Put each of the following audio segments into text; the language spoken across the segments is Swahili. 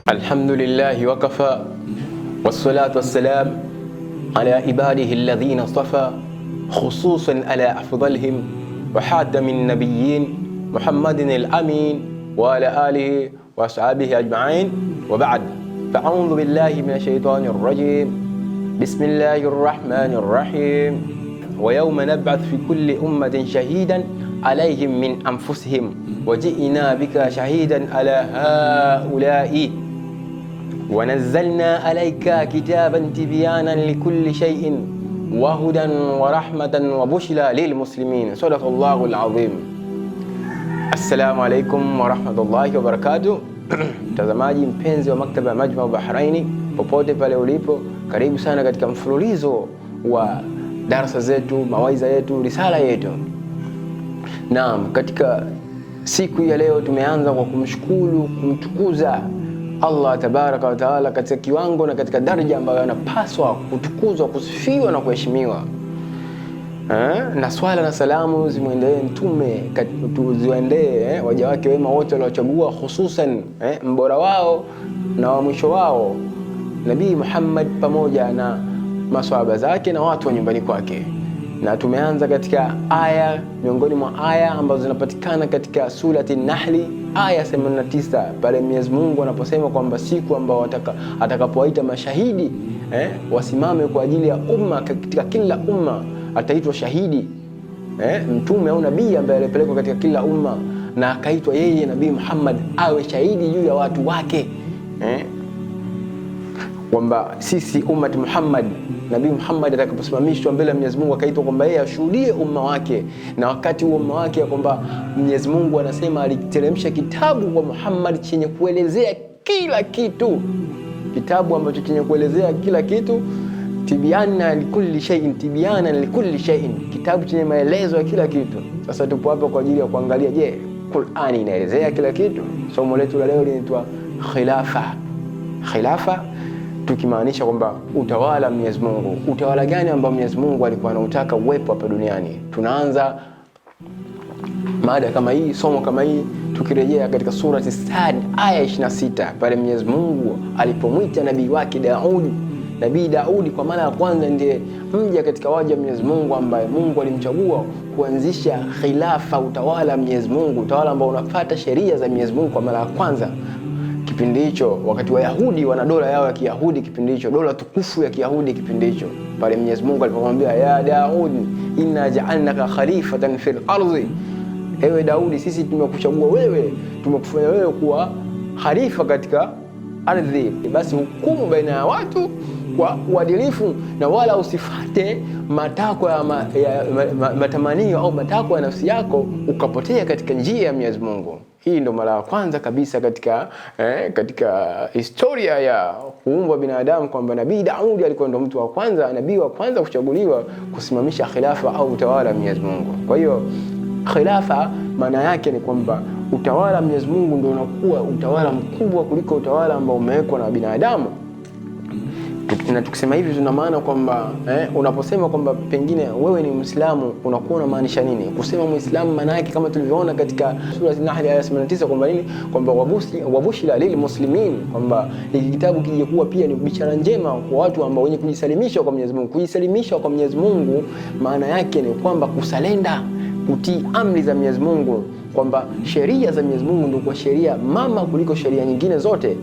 Alhamdulillahi wakafa wassalatu wassalam ala ibadihi alladhina istafa khususan ala afdalihim wa hatamin nabiyyin Muhammadin al-amin wa ala alihi wa ashabihi ajma'in wa ba'd. Fa'udhu billahi minash shaitanir rajim. Bismillahir rahmanir rahim. Wa yawma nab'ath fi kulli ummatin shahidan alayhim min anfusihim wa ji'na bika shahidan ala haula'i ونزلنا عليك كتابا تبيانا لكل شيء وهدى ورحمة وبشرى للمسلمين. صدق الله العظيم. Assalamu alaikum warahmatullahi wabarakatuh. Mtazamaji mpenzi wa maktaba ya Majma Bahraini, popote pale ulipo, karibu sana katika mfululizo wa darasa zetu, mawaidha yetu, risala yetu. Naam, katika siku ya leo tumeanza kwa kumshukuru, kumtukuza Allah tabaraka wa taala katika kiwango na katika daraja ambayo anapaswa kutukuzwa, kusifiwa na kuheshimiwa. Na swala na salamu zimwendee mtume, tuziendee waja wake wema wote waliochagua, hususan mbora wao na wa mwisho wao Nabii Muhammad pamoja na maswahaba zake na watu wa nyumbani kwake. Na tumeanza katika aya miongoni mwa aya ambazo zinapatikana katika surati An-Nahl, aya 89, pale Mwenyezi Mungu anaposema kwamba siku ambao atakapowaita mashahidi wasimame kwa ajili ya umma, katika kila umma ataitwa shahidi, mtume au nabii ambaye alipelekwa katika kila umma, na akaitwa yeye Nabii Muhammad awe shahidi juu ya watu wake, kwamba sisi ummati Muhammad, Nabii Muhammad atakaposimamishwa mbele ya Mwenyezi Mungu akaitwa kwamba yeye ashuhudie umma wake. Na wakati huo umma wake ya kwamba Mwenyezi Mungu anasema aliteremsha kitabu kwa Muhammad chenye kuelezea kila kitu, kitabu ambacho chenye kuelezea kila kitu, tibyana likulli shay'in, tibyana likulli shay'in, kitabu chenye maelezo ya kila kitu. Sasa tupo hapa kwa ajili ya kuangalia, je, Qur'ani inaelezea kila kitu? Somo letu la leo linaitwa khilafa. Khilafa tukimaanisha kwamba utawala Mwenyezi Mungu. Utawala gani ambao Mwenyezi Mungu alikuwa anautaka uwepo hapa duniani? Tunaanza mada kama hii, somo kama hii, tukirejea katika surati Sad aya 26, pale Mwenyezi Mungu alipomwita nabii wake Daudi. Nabii Daudi kwa mara ya kwanza ndiye mja katika waja wa Mwenyezi Mungu ambaye Mungu alimchagua kuanzisha khilafa, utawala Mwenyezi Mungu, utawala ambao unafuata sheria za Mwenyezi Mungu kwa mara ya kwanza. Kipindi hicho wakati Wayahudi wana dola yao ya Kiyahudi, kipindi hicho dola tukufu ya Kiyahudi, kipindi hicho pale Mwenyezi Mungu alipomwambia ya Daud, inna ja'alnaka khalifatan fil ardi, ewe Daudi, sisi tumekuchagua wewe, tumekufanya wewe kuwa khalifa katika ardhi, basi hukumu baina ya watu kwa uadilifu, na wala usifate matakwa ya matamanio au matakwa ya nafsi yako ukapotea katika njia ya Mwenyezi Mungu. Hii ndo mara ya kwanza kabisa katika historia ya kuumbwa binadamu kwamba Nabii Daudi alikuwa ndo mtu wa kwanza, nabii wa kwanza kuchaguliwa kusimamisha khilafa au utawala wa Mwenyezi Mungu. Kwa hiyo khilafa maana yake ni kwamba utawala wa Mwenyezi Mungu ndio unakuwa utawala mkubwa kuliko utawala ambao umewekwa na binadamu. Na tukisema hivi tuna maana kwamba unaposema kwamba pengine wewe ni Muislamu unakuwa unamaanisha nini? Kusema Muislamu maana yake kama tulivyoona katika sura An-Nahl aya 89 kwamba nini? Kwamba wabushira lil muslimin, kwamba hiki kitabu kije kuwa pia ni bishara njema kwa watu ambao wenye kujisalimisha kwa Mwenyezi Mungu. Kujisalimisha kwa Mwenyezi Mungu maana yake ni kwamba kusalenda, kutii amri za Mwenyezi Mungu, kwamba sheria za Mwenyezi Mungu ndio kwa sheria mama kuliko sheria nyingine zote,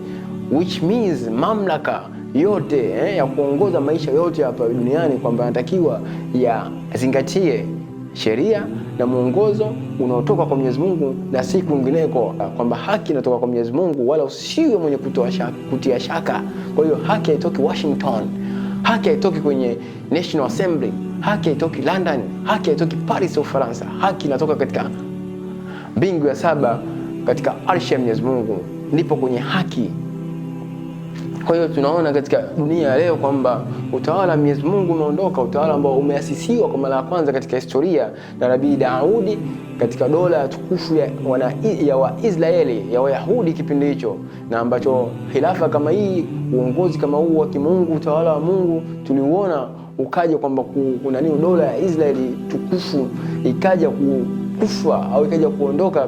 which means mamlaka yote ya kuongoza maisha yote hapa duniani, kwamba anatakiwa yazingatie sheria na mwongozo unaotoka kwa Mwenyezi Mungu na si kwingineko, kwamba haki inatoka kwa Mwenyezi Mungu, wala usiwe mwenye kutia shaka. Kwa hiyo haki haitoki Washington, haki haitoki kwenye National Assembly, haki haitoki London, haki haitoki Paris au Ufaransa. Haki inatoka katika mbingu ya saba, katika arshi ya Mwenyezi Mungu, ndipo kwenye haki. Kwa hiyo tunaona katika dunia ya leo kwamba utawala wa Mwenyezi Mungu umeondoka, utawala ambao umeasisiwa kwa mara ya kwanza katika historia na Nabii Daudi katika dola ya tukufu ya Waisraeli, ya Wayahudi kipindi hicho, na ambacho khilafa kama hii, uongozi kama huu wa kimungu, utawala wa Mungu tuliuona ukaja kwamba kuna dola ya Israeli tukufu ikaja kufa au ikaja kuondoka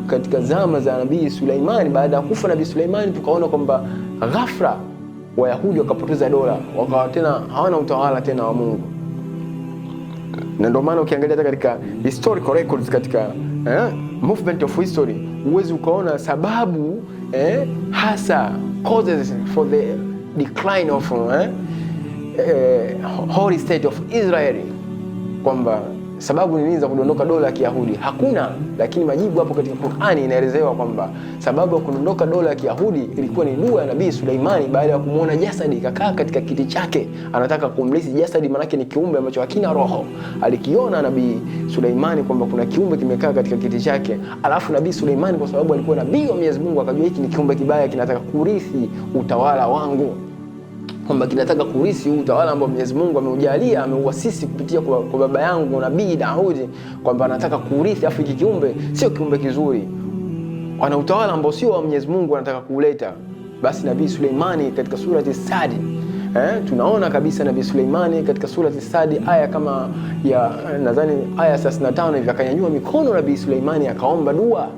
katika zama za Nabii Suleimani. Baada ya kufa Nabii Suleimani, tukaona kwamba ghafla Wayahudi wakapoteza dola, wakawa tena hawana utawala tena wa Mungu. Na ndio maana ukiangalia hata katika historical records, katika movement of history, uwezi ukaona sababu hasa causes for the decline of holy state of Israel, kwamba sababu ni nini za kudondoka dola ya Kiyahudi. Hakuna, lakini majibu hapo katika Qur'ani inaelezewa kwamba sababu ya kudondoka dola ya Kiyahudi ilikuwa ni dua ya Nabii Suleimani baada ya kumuona jasadi kakaa katika kiti chake, anataka kumlisi jasadi, manake ni kiumbe ambacho hakina roho. Alikiona Nabii Suleimani kwamba kuna kiumbe kimekaa katika kiti chake, alafu Nabii Suleimani kwa sababu alikuwa nabii wa Mwenyezi Mungu akajua hiki ni kiumbe kibaya, kinataka kurithi utawala wangu, kwamba kinataka kurithi utawala ambao Mwenyezi Mungu ameujalia, ameuasisi kupitia kwa baba yangu Nabii Daudi, kwamba anataka kurithi. Afu hiki kiumbe sio kiumbe kizuri, ana utawala ambao sio wa Mwenyezi Mungu, anataka kuleta. Basi Nabii Suleimani katika surati Sadi, tunaona kabisa Nabii Suleimani katika surati Sadi aya kama ya nadhani aya 35 hivi, akanyanyua mikono Nabii Suleimani akaomba dua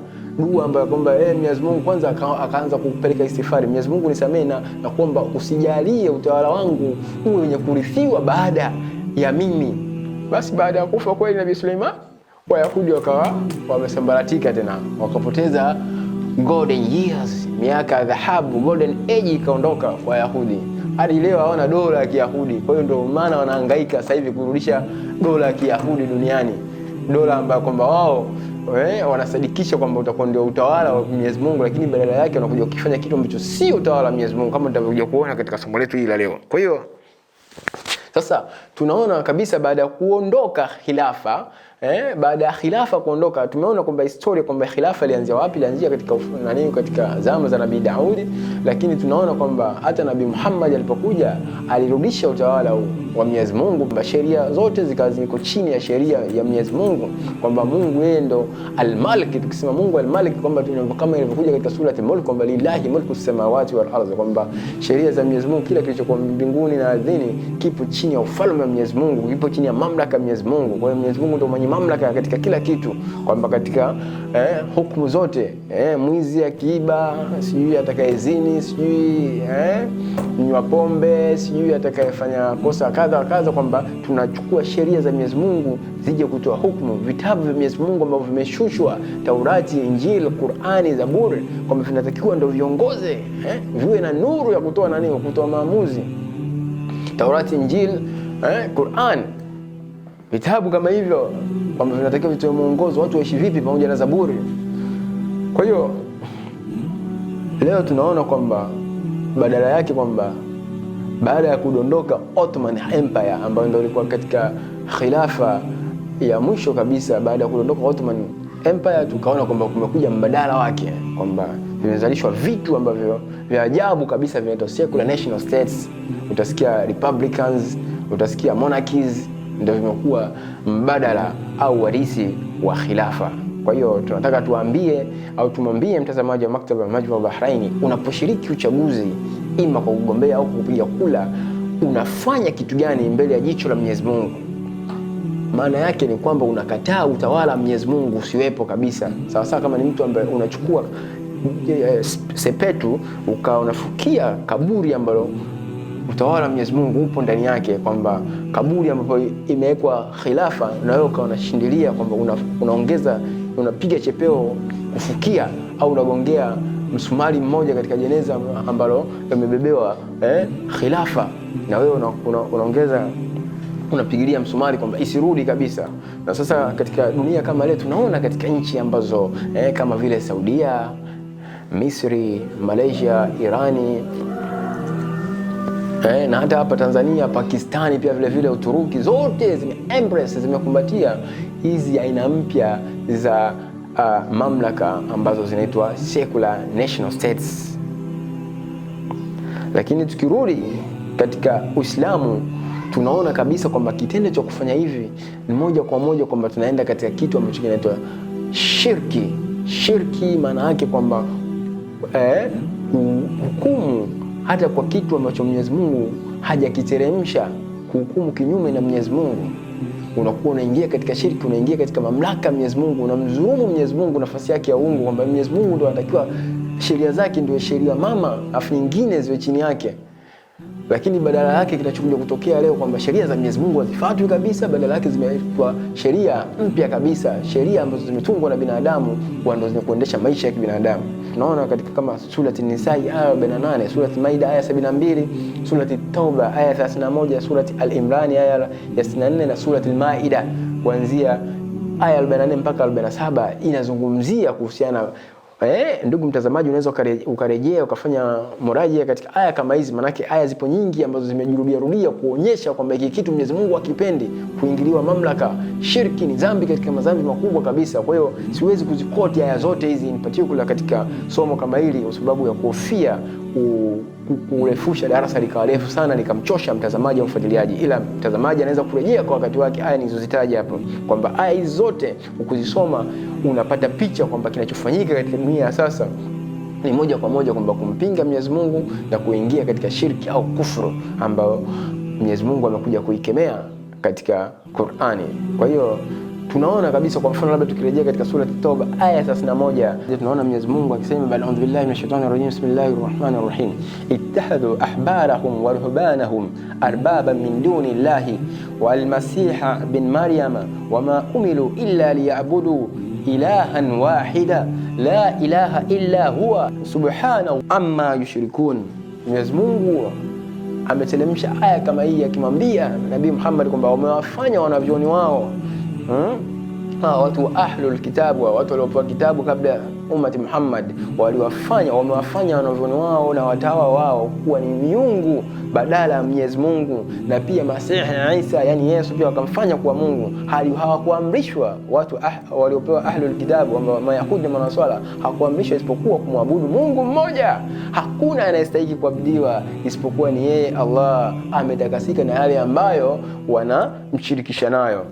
ambayo kwamba Mwenyezi Mungu kwanza akaanza kupeleka istighfari, Mwenyezi Mungu nisamee na kuomba usijalie utawala wangu uwe wenye kurithiwa baada ya mimi. Basi baada ya kufa kweli Nabii Suleiman, Wayahudi wakawa wamesambaratika tena, wakapoteza golden years, miaka ya dhahabu, golden age ikaondoka Wayahudi. Hadi leo hawana dola ya Kiyahudi. Kwa hiyo ndio maana wanahangaika sasa hivi kurudisha dola ya Kiyahudi duniani, dola ambayo kwamba wao wanasadikisha kwamba utakuwa ndio utawala wa Mwenyezi Mungu, lakini badala yake wanakuja kufanya kitu ambacho sio utawala wa Mwenyezi Mungu, kama tutavyokuja kuona katika somo letu hili la leo. Kwa hiyo sasa tunaona kabisa baada ya kuondoka khilafa, baada ya khilafa kuondoka, tumeona kwamba historia kwamba khilafa ilianzia wapi? Ilianzia katika zama za Nabii Daudi, lakini tunaona kwamba hata Nabii Muhammad alipokuja alirudisha utawala wa Mwenyezi Mungu, kwamba sheria zote ziko chini ya sheria ya Mwenyezi Mungu, kwamba Mungu yeye ndo al-Malik. Tukisema Mungu al-Malik, kwamba kama ilivyokuja katika surati Mulk kwamba lillahi mulku samawati wal ardh, kwamba sheria za Mwenyezi Mungu, kila kilichokuwa mbinguni na ardhini kipo chini ya ufalme wa Mwenyezi Mungu, kipo chini ya mamlaka ya Mwenyezi Mungu. Kwa hiyo Mwenyezi Mungu ndo mwenye mamlaka katika kila kitu, kwamba katika hukumu zote, mwizi akiiba, sijui atakayezini, sijui mnywa pombe, sijui atakayefanya kosa kadha, kwamba tunachukua sheria za Mwenyezi Mungu zije kutoa hukumu. Vitabu vya Mwenyezi Mungu ambavyo vimeshushwa, Taurati, Injili, Qur'ani, Zaburi, kwamba vinatakiwa ndio viongoze, viwe na nuru ya kutoa maamuzi. Taurati, Injili, Qur'an, vitabu kama hivyo kwamba vinatakiwa vitoe mwongozo watu waishi vipi, pamoja na Zaburi. Kwa hiyo leo tunaona kwamba badala yake kwamba baada ya kudondoka Ottoman Empire ambayo ndio ilikuwa katika khilafa ya mwisho kabisa, baada ya kudondoka Ottoman Empire tukaona kwamba kumekuja mbadala wake, kwamba vimezalishwa vitu ambavyo vya ajabu kabisa, vinaitwa secular national states. Utasikia republicans, utasikia monarchies, ndio vimekuwa mbadala au warisi wa khilafa. Kwa hiyo tunataka tuambie au tumwambie mtazamaji wa Maktaba ya Majma Bahraini, unaposhiriki uchaguzi, ima kwa kugombea au kupiga kula, unafanya kitu gani mbele ya jicho la Mwenyezi Mungu? Maana yake ni kwamba unakataa utawala wa Mwenyezi Mungu usiwepo kabisa. Sawa sawa kama ni mtu ambaye unachukua sepetu unafukia kaburi ambalo utawala wa Mwenyezi Mungu upo ndani yake, kwamba kaburi ambapo imewekwa khilafa, na wewe unashindilia kwamba unaongeza, unapiga chepeo kufukia au unagongea msumari mmoja katika jeneza ambalo limebebewa khilafa, na wewe unaongeza, unapigilia msumari kwamba isirudi kabisa. Na sasa katika dunia kama leo tunaona katika nchi ambazo kama vile Saudia, Misri, Malaysia, Irani, na hata hapa Tanzania, Pakistani pia vile Uturuki, zote zimekumbatia hizi aina mpya za mamlaka ambazo zinaitwa secular national states. Lakini tukirudi katika Uislamu tunaona kabisa kwamba kitendo cha kufanya hivi ni moja kwa moja kwamba tunaenda katika kitu ambacho kinaitwa shirki. Shirki maana yake kwamba hukumu hata kwa kitu ambacho Mwenyezi Mungu hajakiteremsha, kuhukumu kinyume na Mwenyezi Mungu. unakuwa unaingia katika shirki, unaingia katika mamlaka ya Mwenyezi Mungu, unamdhulumu Mwenyezi Mungu nafasi yake ya uungu, kwamba Mwenyezi Mungu ndio anatakiwa sheria zake ndio sheria mama, afu nyingine ziwe chini yake. Lakini badala yake kinachokuja kutokea leo kwamba sheria za Mwenyezi Mungu hazifuatwi kabisa, badala yake zimewekwa sheria mpya kabisa, sheria ambazo zimetungwa na binadamu ndio zinakuendesha maisha ya kibinadamu. Tunaona katika kama surati Nisa aya 48, surati Maida aya 72, surati Tauba aya 31, surati Al-Imran aya ya 64 na surati Al-Maida kuanzia aya 44 mpaka 47 inazungumzia kuhusiana. Ndugu mtazamaji, unaweza ukarejea ukafanya murajia katika aya kama hizi, manake aya zipo nyingi ambazo zimejirudia kuonyesha kwamba hiki kitu Mwenyezi Mungu hakipendi, kuingiliwa mamlaka. Shirki ni dhambi katika madhambi makubwa kabisa. Kwa hiyo siwezi kuzikoti aya zote hizi in particular katika somo kama hili kwa sababu ya kuhofia kurefusha darasa likawa refu sana likamchosha mtazamaji au mfuatiliaji, ila mtazamaji anaweza kurejea kwa wakati wake aya nilizozitaja hapo, kwamba aya hizi zote ukizisoma unapata picha kwamba kinachofanyika katika dunia ya sasa ni moja kwa moja kwamba kumpinga Mwenyezi Mungu na kuingia katika shirki au kufuru ambayo Mwenyezi Mungu amekuja kuikemea katika Qur'ani. Kwa hiyo tunaona kabisa, kwa mfano labda tukirejea katika sura At-Tauba aya 31, tunaona Mwenyezi Mungu akisema bal a'udhu billahi minash shaitani rajim bismillahir rahmanir rahim ittakhadhu ahbarahum wa ruhbanahum arbaban min duni llahi wal masiha bin maryama wama umiru illa liya'budu ilahan wahida la ilaha illa huwa subhanahu amma yushrikun. Mwenyezi Mungu ametelemsha aya kama hii akimwambia Nabii Muhammad kwamba wamewafanya wanavyoni wao watu wa ahlul kitabu, watu waliopewa kitabu kabla ummati Muhammad, wamewafanya wanavyoni wao na watawa wao kuwa ni miungu badala ya Mwenyezi Mungu, na pia Masihi Isa yani Yesu pia wakamfanya kuwa Mungu. Hali hawakuamrishwa watu waliopewa ahlul kitabu ambao Mayahudi na Manaswara hawakuamrishwa isipokuwa kumwabudu Mungu mmoja. Hakuna anayestahili kuabudiwa isipokuwa ni yeye Allah, ametakasika na yale ambayo wanamshirikisha nayo.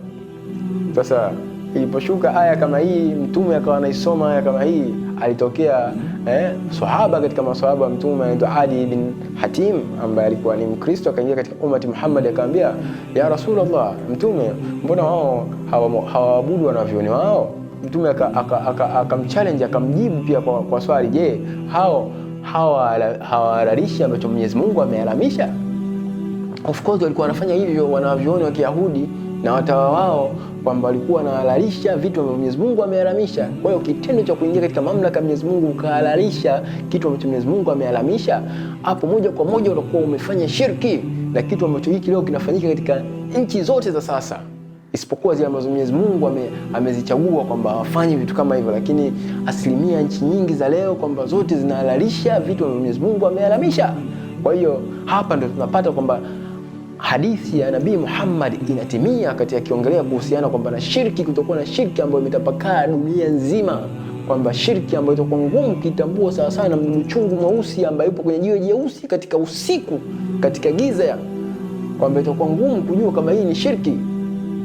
Sasa iliposhuka aya kama hii, mtume akawa anaisoma aya kama hii, alitokea sahaba katika maswahaba wa mtume anaitwa Adi bin Hatim ambaye alikuwa ni Mkristo, akaingia katika ummati Muhammad akamwambia, ya Rasulullah, mtume, mbona wao hawaabudu wanavyoni wao? Mtume akamchallenge akamjibu pia kwa swali, je, hawahalalishi ambacho Mwenyezi Mungu ameharamisha? Of course walikuwa wanafanya hivyo wanavyoni wa Kiyahudi na watawa wao, kwamba walikuwa wanahalalisha vitu ambavyo Mwenyezi Mungu ameharamisha. Kwa hiyo kitendo cha kuingia katika mamlaka ya Mwenyezi Mungu ukahalalisha kitu ambacho Mwenyezi Mungu ameharamisha, hapo moja kwa moja utakuwa umefanya shirki, na kitu ambacho hiki leo kinafanyika katika nchi zote za sasa, isipokuwa zile ambazo Mwenyezi Mungu amezichagua kwamba wafanye vitu kama hivyo. Lakini asilimia nchi nyingi za leo kwamba zote zinahalalisha vitu ambavyo Mwenyezi Mungu ameharamisha. Kwa hiyo hapa ndio tunapata kwamba hadithi ya Nabii Muhammad inatimia katika kiongelea kuhusiana kwamba na shirki, kutokuwa na shirki ambayo imetapakaa dunia nzima, kwamba shirki ambayo itakuwa ngumu kitambua sawa sana na mchungu mweusi ambaye yupo kwenye jiwe jeusi katika usiku, katika giza, kwamba itakuwa ngumu kujua kama hii ni shirki.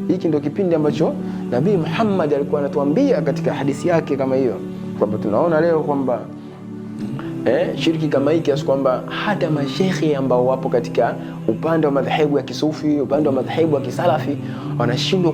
Hiki ndio kipindi ambacho Nabii Muhammad alikuwa anatuambia katika hadithi yake kama hiyo, kwamba tunaona leo kwamba shirki kama hii kiasi kwamba hata mashehe ambao wapo katika upande wa madhehebu ya kisufi, upande wa madhehebu ya kisalafi, wanashindwa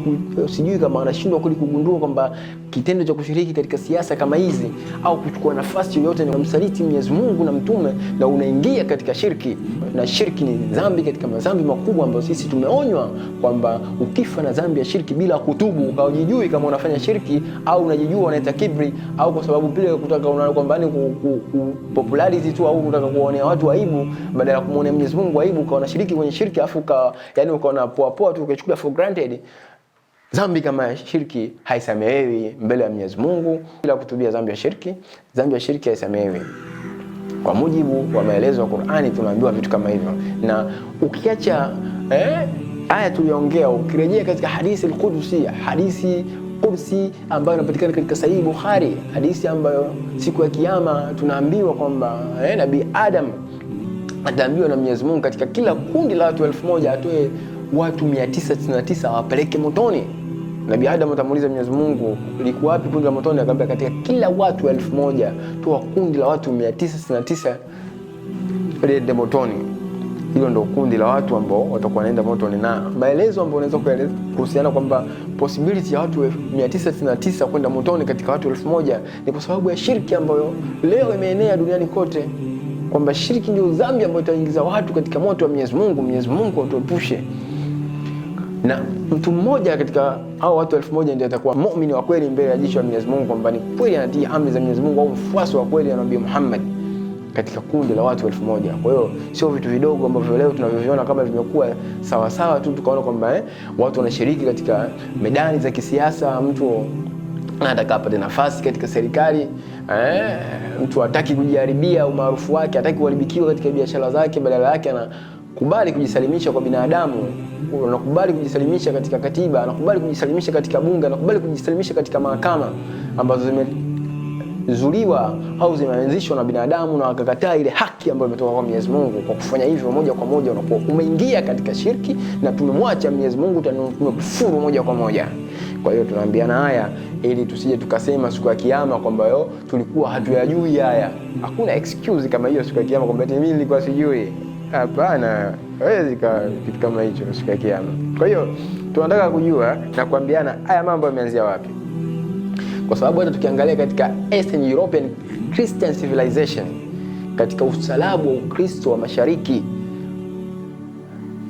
sijui kama wanashindwa kugundua kwamba kitendo cha kushiriki katika siasa kama hizi au kuchukua nafasi yoyote ni kumsaliti Mwenyezi Mungu na mtume, na unaingia katika shirki. Na shirki ni dhambi katika madhambi makubwa ambayo sisi tumeonywa kwamba ukifa na dhambi ya shirki bila kutubu, ukajijui kama unafanya shirki au unajijua unaita kibri, au kwa sababu bila kutaka kwamba ni popularity tu, au unataka kuonea watu aibu badala ya kumuonea Mwenyezi Mungu aibu, ukaona shiriki kwenye shirki afu yani ukaona poa tu ukachukua for granted. Dhambi kama shirki haisamehewi mbele ya Mwenyezi Mungu bila kutubia dhambi ya shirki. Dhambi ya shirki haisamehewi. Kwa mujibu wa maelezo ya Qur'ani tunaambiwa vitu kama hivyo. Na ukiacha aya tuliongea, ukirejea katika hadithi Qudsi ambayo inapatikana katika Sahihi Bukhari, hadithi ambayo siku ya kiyama tunaambiwa kwamba Nabii Adam ataambiwa na Mwenyezi Mungu katika kila kundi la watu 1000 atoe watu 999 wapeleke motoni. Nabii Adam atamuuliza Mwenyezi Mungu, liko wapi kundi la motoni? Akamwambia katika kila watu 1000 toa kundi la watu 999 peleke motoni. Hilo ndio kundi la watu ambao watakuwa wanaenda motoni. Na maelezo ambayo unaweza kueleza kuhusiana kwamba possibility ya watu 999 kwenda motoni katika watu 1000 ni kwa sababu ya shirki ambayo leo imeenea duniani kote, kwamba shirki ndio dhambi ambayo itaingiza watu katika moto wa Mwenyezi Mungu. Mwenyezi Mungu atuepushe. Na mtu mmoja katika hao watu 1000 ndiye atakuwa muumini wa kweli mbele ya jicho la Mwenyezi Mungu, kwamba ni kweli anatii amri za Mwenyezi Mungu au mfuasi wa kweli wa Nabii Muhammad katika kundi la watu 1000. Kwa hiyo sio vitu vidogo ambavyo leo tunavyoviona kama vimekuwa sawa sawa tu tukaona kwamba watu wanashiriki katika medani za kisiasa, mtu anataka apate nafasi katika serikali, mtu hataki kujiharibia umaarufu wake, hataki kuharibikiwa katika biashara zake, badala yake anakubali kujisalimisha kwa binadamu, anakubali kujisalimisha katika katiba, anakubali kujisalimisha katika bunge, anakubali kujisalimisha katika mahakama ambazo zimezuliwa au zimeanzishwa na binadamu, na wakakataa ile haki ambayo imetoka kwa Mwenyezi Mungu. Kwa kufanya hivyo moja kwa moja unakuwa umeingia katika shirki na tumemwacha Mwenyezi Mungu, tumekufuru moja kwa moja. Kwa hiyo tunaambiana haya ili tusije tukasema siku ya kiyama kwamba tulikuwa hatuyajui haya. Hakuna excuse kama hiyo siku ya kiyama kwamba mimi nilikuwa sijui. Hapana, hawezi kitu kama hicho siku ya kiyama. Kwa hiyo tunataka kujua na kuambiana haya mambo yameanzia wapi, kwa sababu hata tukiangalia katika Eastern European Christian Civilization, katika usalabu wa Ukristo wa Mashariki,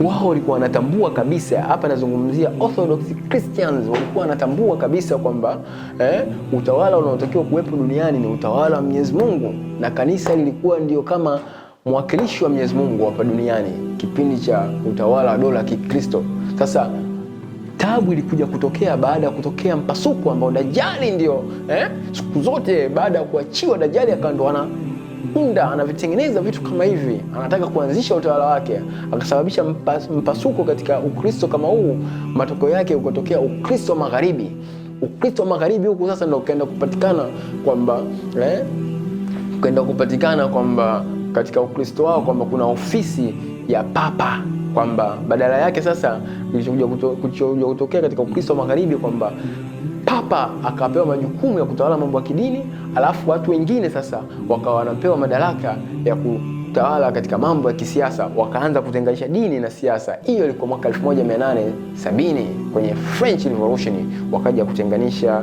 wao walikuwa wanatambua kabisa, hapa nazungumzia Orthodox Christians, walikuwa wanatambua kabisa kwamba utawala unaotakiwa kuwepo duniani ni utawala wa Mwenyezi Mungu, na kanisa lilikuwa ndio kama mwakilishi wa Mwenyezi Mungu hapa duniani kipindi cha utawala wa dola ya Kikristo. Sasa tabu ilikuja kutokea baada ya kutokea mpasuko ambao Dajjali ndio siku zote baada ya kuachiwa Dajjali akawa anavitengeneza vitu kama hivi, anataka kuanzisha utawala wake, akasababisha mpasuko katika Ukristo kama huu. Matokeo yake ukatokea Ukristo Magharibi. Ukristo Magharibi huku sasa ndio ukaenda kupatikana kwamba katika Ukristo wao kwamba kuna ofisi ya papa, kwamba badala yake sasa kilichokuja kutokea katika Ukristo Magharibi kwamba papa akapewa majukumu ya kutawala mambo ya kidini, alafu watu wengine sasa wakawa wanapewa madaraka ya kutawala katika mambo ya kisiasa, wakaanza kutenganisha dini na siasa. Hiyo ilikuwa mwaka 1870 kwenye French Revolution, wakaja kutenganisha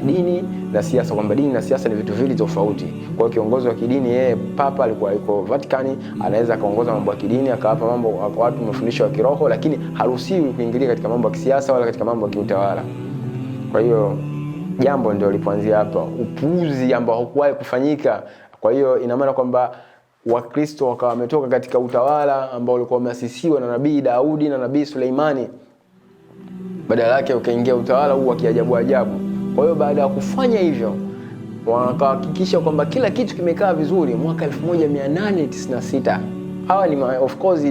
dini na siasa, kwamba dini na siasa ni vitu viwili tofauti. Kwa hiyo kiongozi wa kidini yeye papa alikuwa yuko Vatican, anaweza kaongoza mambo ya kidini, akawapa mambo kwa watu mafundisho ya kiroho, lakini haruhusiwi kuingilia katika mambo ya kisiasa wala katika mambo ya kiutawala. Kwa hiyo jambo ndio lipoanzia hapa, upuuzi ambao haukuwahi kufanyika. Kwa hiyo ina maana kwamba Wakristo wakawa wametoka katika utawala ambao ulikuwa umeasisiwa na Nabii Daudi na Nabii Suleimani, badala yake ukaingia utawala huu wa kiajabu ajabu. Kwa hiyo baada ya kufanya hivyo wakahakikisha kwamba kila kitu kimekaa vizuri. Mwaka 1896 hawa ni of course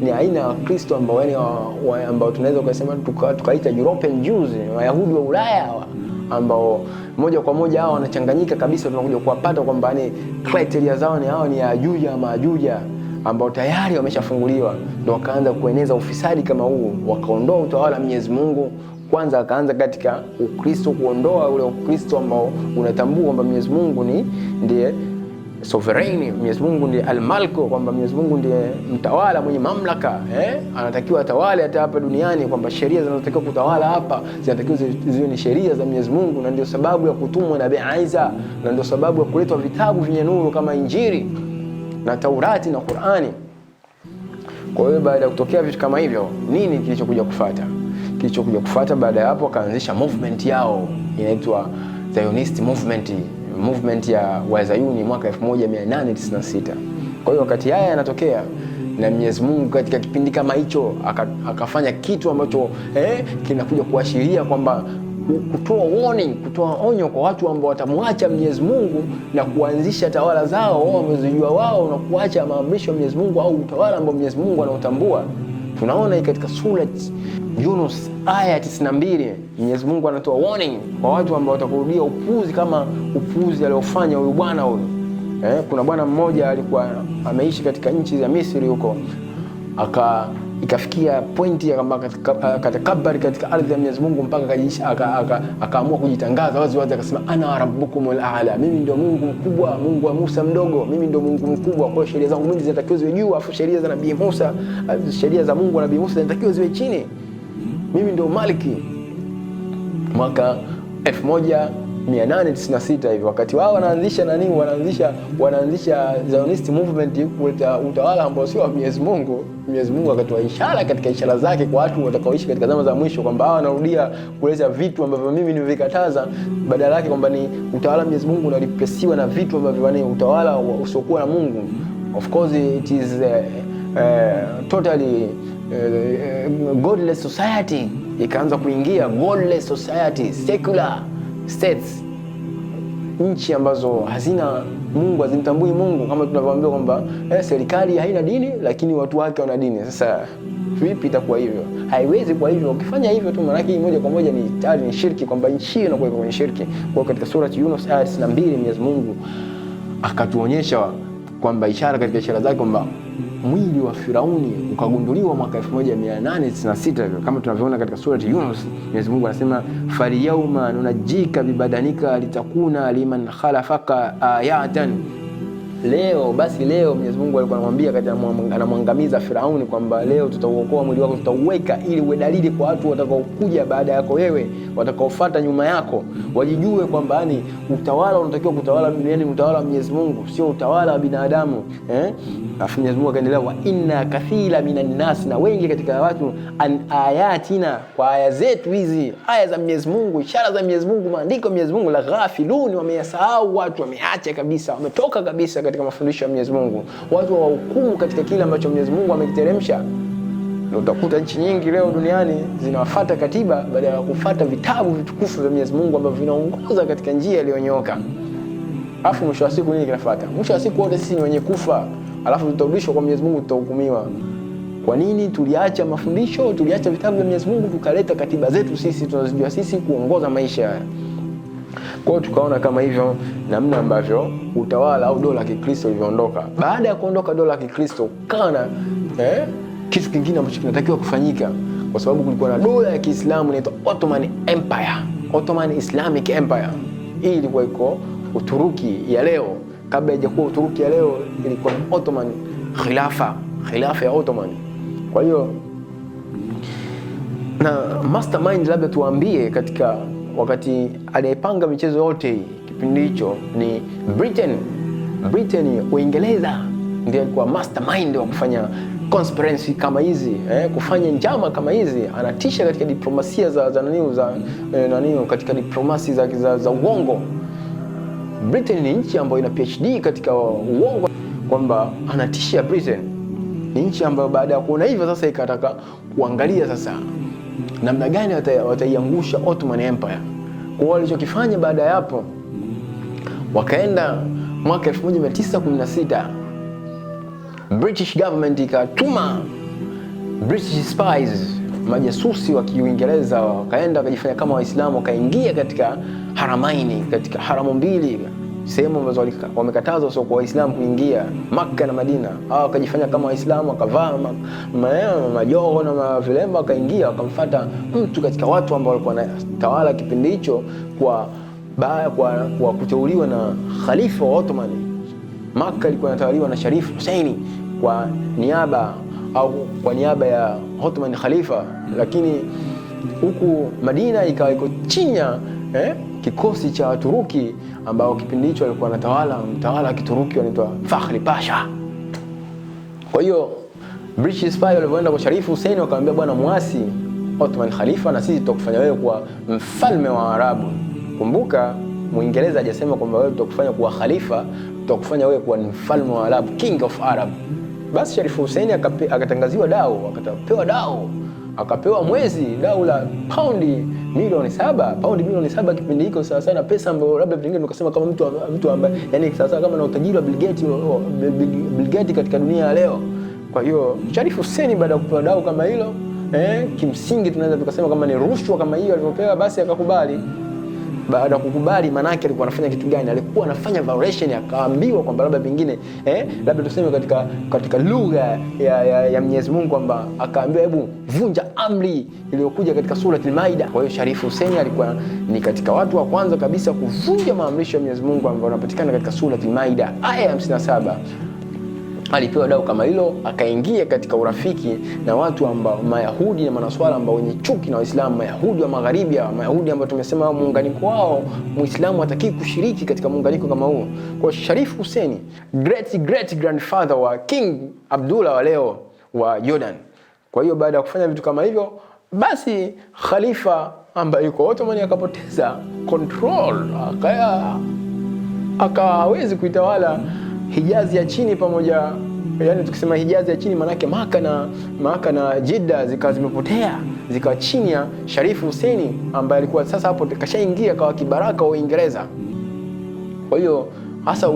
ni aina ya Wakristo ambao tunaweza kusema tukaita European Jews, Wayahudi wa Ulaya hawa, ambao moja kwa moja hao wanachanganyika kabisa. Tunakuja kuwapata kwamba ni criteria zao ni Yajuja Majuja ambao tayari wameshafunguliwa, ndio wakaanza kueneza ufisadi kama huu, wakaondoa utawala wa Mwenyezi Mungu. Kwanza akaanza katika Ukristo kuondoa ule Ukristo ambao unatambua kwamba Mwenyezi Mungu ndiye sovereign, Mwenyezi Mungu ndiye al-Malko, kwamba Mwenyezi Mungu ndiye mtawala mwenye mamlaka, anatakiwa atawale hata hapa duniani, kwamba sheria zinazotakiwa kutawala hapa zinatakiwa ziwe ni sheria za Mwenyezi Mungu, na ndio sababu ya kutumwa Nabii Isa, na ndio sababu ya kuletwa vitabu vyenye nuru kama Injili na Taurati na Qur'ani. Kwa hiyo baada ya kutokea vitu kama hivyo, nini kilichokuja kufuata? Kilichokuja kufuata baada ya hapo, akaanzisha movement yao inaitwa Zionist movement ya Wazayuni mwaka 1896. Kwa hiyo wakati haya yanatokea, na Mwenyezi Mungu katika kipindi kama hicho akafanya kitu ambacho kinakuja kuashiria kwamba kutoa warning, kutoa onyo kwa watu ambao watamwacha Mwenyezi Mungu na kuanzisha tawala zao wao wamezijua wao, na kuacha maamrisho ya Mwenyezi Mungu au utawala ambao Mwenyezi Mungu anautambua. Tunaona katika sura Yunus aya 92 Mwenyezi Mungu anatoa warning kwa watu ambao watakurudia upuzi kama upuzi aliofanya huyu bwana huyu. Kuna bwana mmoja alikuwa ameishi katika nchi za Misri huko, ikafikia pointi ya kama katakabari katika ardhi ya Mwenyezi Mungu mpaka akaamua kujitangaza wazi wazi, akasema ana rabbukumul a'la, mimi ndio Mungu mkubwa, Mungu wa Musa mdogo, mimi ndio Mungu mkubwa. Kwa sheria zangu mimi zinatakiwa ziwe juu, afu sheria za Nabii Musa, sheria za Mungu na Nabii Musa zinatakiwa ziwe chini. Mimi ndio Maliki. Mwaka 1896 hivi, wakati wao wanaanzisha Zionist movement, kuleta utawala ambao sio wa Mwenyezi Mungu. Mwenyezi Mungu akatoa ishara katika ishara zake kwa watu watakaoishi katika zama za mwisho, kwamba hao wanarudia kuleta vitu ambavyo mimi nivikataza, badala yake kwamba ni utawala Mwenyezi Mungu unalipresiwa na vitu ambavyo ni utawala usiokuwa na Mungu. Of course it is totally godless society. Ikaanza kuingia godless society, secular states, nchi ambazo hazina Mungu, hazimtambui Mungu, kama tunavyoambiwa kwamba serikali haina dini lakini watu wake wana dini. Sasa vipi itakuwa hivyo? Haiwezi kuwa hivyo. Ukifanya hivyo tu, maana yake moja kwa moja ni tayari ni shirki, kwamba nchi inakuwa kwenye shirki. Kwa katika sura Yunus aya 92 Mwenyezi Mungu akatuonyesha kwamba ishara katika ishara zake kwamba mwili wa Firauni ukagunduliwa mwaka 1896 hivyo, kama tunavyoona katika sura Yunus. Mwenyezi Mungu anasema falyauma nunajika bibadanika litakuna liman khalafaka ayatan. Leo basi, leo Mwenyezi Mungu alikuwa anamwambia katika anamwangamiza Firauni kwamba leo tutauokoa mwili wako, tutauweka ili uwe dalili kwa watu watakaokuja baada yako wewe, watakaofuata nyuma yako, wajijue kwamba ni utawala unatakiwa kutawala duniani, utawala wa Mwenyezi Mungu, sio utawala wa binadamu. Alafu Mwenyezi Mungu akaendelea, wa inna kathira minan nas, na wengi katika watu, an ayatina, kwa aya zetu hizi, aya za Mwenyezi Mungu, ishara za Mwenyezi Mungu, maandiko ya Mwenyezi Mungu, la ghafilun, wameyasahau watu, wameacha kabisa, wametoka kabisa katika mafundisho ya Mwenyezi Mungu. Watu wa hukumu katika kile ambacho Mwenyezi Mungu amekiteremsha. Na utakuta nchi nyingi leo duniani zinawafuata katiba badala ya kufuata vitabu vitukufu vya Mwenyezi Mungu ambavyo vinaongoza katika njia iliyonyooka. Alafu mwisho wa siku nini kinafuata? Mwisho wa siku wote sisi ni wenye kufa, alafu tutarudishwa kwa Mwenyezi Mungu, tutahukumiwa. Kwa nini tuliacha mafundisho, tuliacha vitabu vya Mwenyezi Mungu, tukaleta katiba zetu sisi tunazijua sisi kuongoza maisha haya? Kwa hiyo tukaona kama hivyo namna ambavyo utawala au dola ya Kikristo iliondoka. Baada ya kuondoka dola ya Kikristo, kana kitu kingine ambacho kinatakiwa kufanyika, kwa sababu kulikuwa na dola ya Kiislamu inaitwa Ottoman Empire, Ottoman Islamic Empire. Hii ilikuwa iko Uturuki ya leo. Kabla haijakuwa Uturuki ya leo, ilikuwa Ottoman khilafa ya Ottoman. Kwa hiyo na mastermind, labda tuambie, katika wakati aliyepanga michezo yote kipindi hicho ni Britain, Uingereza ndiye alikuwa mastermind wa kufanya conspiracy kama hizi, kufanya njama kama hizi. Anatisha katika diplomasia za katika diplomasia za uongo. Britain ni nchi ambayo ina PhD katika uongo, kwamba anatisha. Britain ni nchi ambayo baada ya kuona hivyo sasa ikataka kuangalia sasa namna gani wataiangusha Ottoman Empire. Kwa walichokifanya baada ya hapo, wakaenda mwaka 1916 British government ikatuma British spies, majasusi wa Kiingereza, wakaenda wakajifanya kama Waislamu, wakaingia katika haramaini, katika haramu mbili, sehemu ambazo wamekatazwa sio kwa Waislamu kuingia, Makka na Madina. Hao wakajifanya kama Waislamu, wakavaa majoho na vilemba, wakaingia, wakamfuata mtu katika watu ambao walikuwa wanatawala kipindi hicho kwa kuteuliwa na khalifa wa Ottoman. Makka ilikuwa inatawaliwa na Sharif Hussein kwa niaba ya Ottoman khalifa, lakini huku Madina ikawa iko chini ya kikosi cha Waturuki ambao kipindi hicho alikuwa mtawala wa Kituruki anaitwa Fakhri Pasha. Kwa hiyo British spy walipoenda kwa Sharif Hussein wakamwambia, bwana, muasi Ottoman khalifa na sisi tutakufanya wewe kuwa mfalme wa Arabu. Kumbuka Muingereza hajasema kwamba wewe tutakufanya kuwa khalifa, tutakufanya wewe kuwa mfalme wa Arabu, king of Arab. Basi Sharif Hussein akatangaziwa dao, akapewa mwezi dau la paundi milioni 7 kipindi hicho, sawa sana pesa ambayo labda pengine tukasema kama mtu ambaye yani sawa kama na utajiri wa Bill Gates katika dunia ya leo. Kwa hiyo Sharif Hussein baada ya kupewa dau kama hilo, kimsingi tunaweza tukasema kama ni rushwa kama hiyo alivyopewa, basi akakubali. baada ya kukubali, maana yake alikuwa anafanya kitu gani? Alikuwa anafanya violation, akaambiwa kwamba labda pengine labda tuseme katika lugha ya Mwenyezi Mungu kwamba akaambiwa hebu vunja amri iliyokuja katika sura Al-Maida. Kwa hiyo Sharifu Hussein alikuwa ni katika watu wa kwanza kabisa kuvunja maamrisho ya Mwenyezi Mungu ambao yanapatikana katika sura Al-Maida aya ya 57. Alipewa dau kama hilo, akaingia katika urafiki na watu ambao Mayahudi na Manaswara ambao wenye chuki na Waislamu, Mayahudi wa Magharibi, Mayahudi ambao tumesema muunganiko wao Muislamu hataki kushiriki katika muunganiko kama huo. Kwa Sharifu Hussein, great grandfather wa King Abdullah wa leo wa Jordan. Kwa hiyo baada ya kufanya vitu kama hivyo, basi khalifa ambaye yuko Ottoman akapoteza control, akawezi kuitawala Hijazi ya chini pamoja, yani tukisema Hijazi ya chini manake Maka na Jeddah zikawa zimepotea, zikawa chini ya Sharifu Hussein ambaye alikuwa sasa hapo kashaingia kwa kibaraka wa Uingereza. Kwa hiyo hasa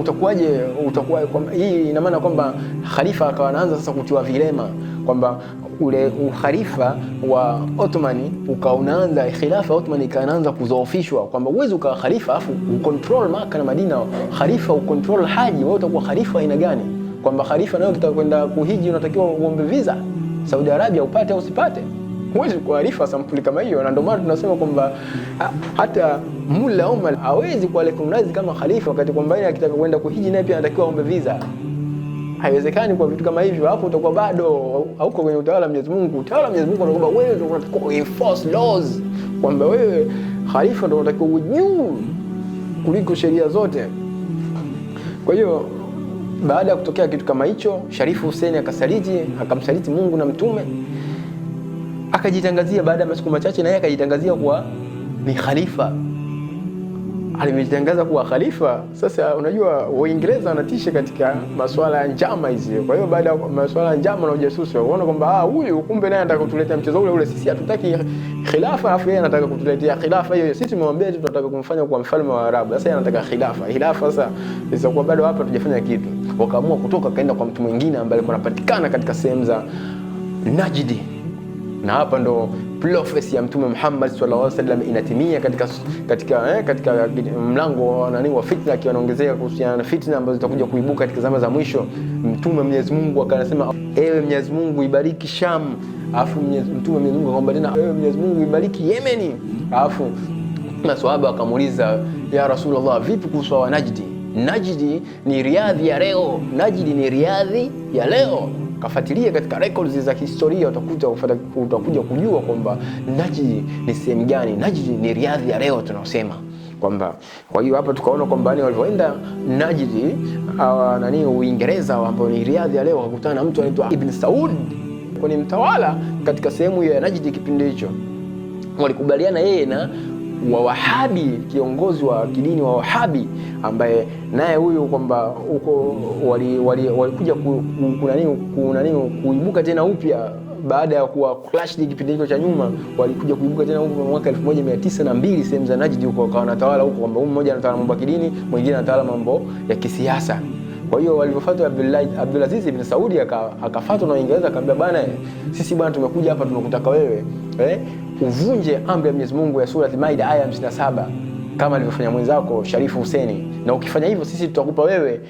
hii ina maana kwamba khalifa akawa anaanza sasa kutiwa vilema, kwamba ule ukhalifa wa Ottomani unaanza, khilafa Ottomani ikaanza kudhoofishwa, kwamba uwezo ukawa khalifa afu ucontrol Maka na Madina, khalifa ucontrol haji, wewe utakuwa khalifa aina gani? Kwamba khalifa nayo utakwenda kuhiji unatakiwa uombe visa Saudi Arabia upate au usipate, huwezi kuwa khalifa sampuli kama hiyo. Na ndio maana tunasema kwamba hata Mullah Omar hawezi kuwa recognize kama khalifa wakati kwamba yeye akitaka kwenda kuhiji naye pia anatakiwa aombe visa. Haiwezekani kwa vitu kama hivyo, hapo utakuwa bado hauko kwenye utawala wa Mwenyezi Mungu. Utawala wa Mwenyezi Mungu unakwamba wewe ndio unatakiwa enforce laws, kwamba wewe khalifa ndio unatakiwa ujuu kuliko sheria zote. Kwa hiyo baada ya kutokea kitu kama hicho, Sharifu Hussein akamsaliti Mungu na mtume, akajitangazia baada ya masiku machache na yeye akajitangazia kuwa ni khalifa. Alijitangaza kuwa khalifa. Sasa unajua Waingereza wanatisha katika masuala ya njama hizi. Kwa hiyo baada ya masuala ya njama na ujasusi waona kwamba huyu kumbe naye anataka kutuletea mchezo ule, sisi hatutaki khilafa afu yeye anataka kutuletea khilafa hiyo. Sisi tumemwambia tu tunataka kumfanya kuwa mfalme wa Arabu. Sasa yeye anataka khilafa sasa kwa bado hapa tujafanya kitu. Wakaamua kutoka kaenda kwa mtu mwingine ambaye alikuwa anapatikana katika sehemu za Najdi. Na hapa ndo prophecy ya Mtume Muhammad sallallahu alaihi wasallam inatimia katika mlango wa fitna, akiwa anaongezea kuhusiana na fitna ambazo zitakuja kuibuka katika zama za mwisho. Mtume Mwenyezi Mungu akasema, ewe Mwenyezi Mungu ibariki Sham. Alafu Mtume Mwenyezi Mungu akamwambia tena, ewe Mwenyezi Mungu ibariki Yemeni. Alafu maswahaba wakamuuliza, ya Rasulullah, vipi kuhusu wa Najdi? Najdi ni Riyadh ya leo. Najdi ni Riyadh ya leo. Kafuatilia katika records za historia utakuja kujua kwamba Najdi ni sehemu gani. Najdi ni Riyadh ya leo tunaosema kwamba. Kwa hiyo hapa tukaona kwamba walivyoenda Najdi Uingereza ambao ni Riyadh ya leo, wakakutana na mtu anaitwa Ibn Saud, ni mtawala katika sehemu ya Najdi kipindi hicho. Walikubaliana yeye na Wahabi, kiongozi wa kidini wa Wahabi, ambaye naye huyu kwamba huko walikuja kuibuka tena upya baada ya kuwa clash kipindi hicho cha nyuma. Walikuja kuibuka tena huko mwaka 1902 sehemu za Najdi huko, wakawa wanatawala huko, kwamba mmoja anatawala mambo ya kidini, mwingine anatawala mambo ya kisiasa. Kwa hiyo walivyofuatwa Abdulaziz ibn Saudi akafuatwa na Uingereza, akamwambia bwana, sisi bwana tumekuja hapa tunakutaka wewe uvunje amri ya Mwenyezi Mungu ya sura Al-Maida aya 57 kama alivyofanya mwenzako Sharifu Hussein, na ukifanya hivyo sisi tutakupa wewe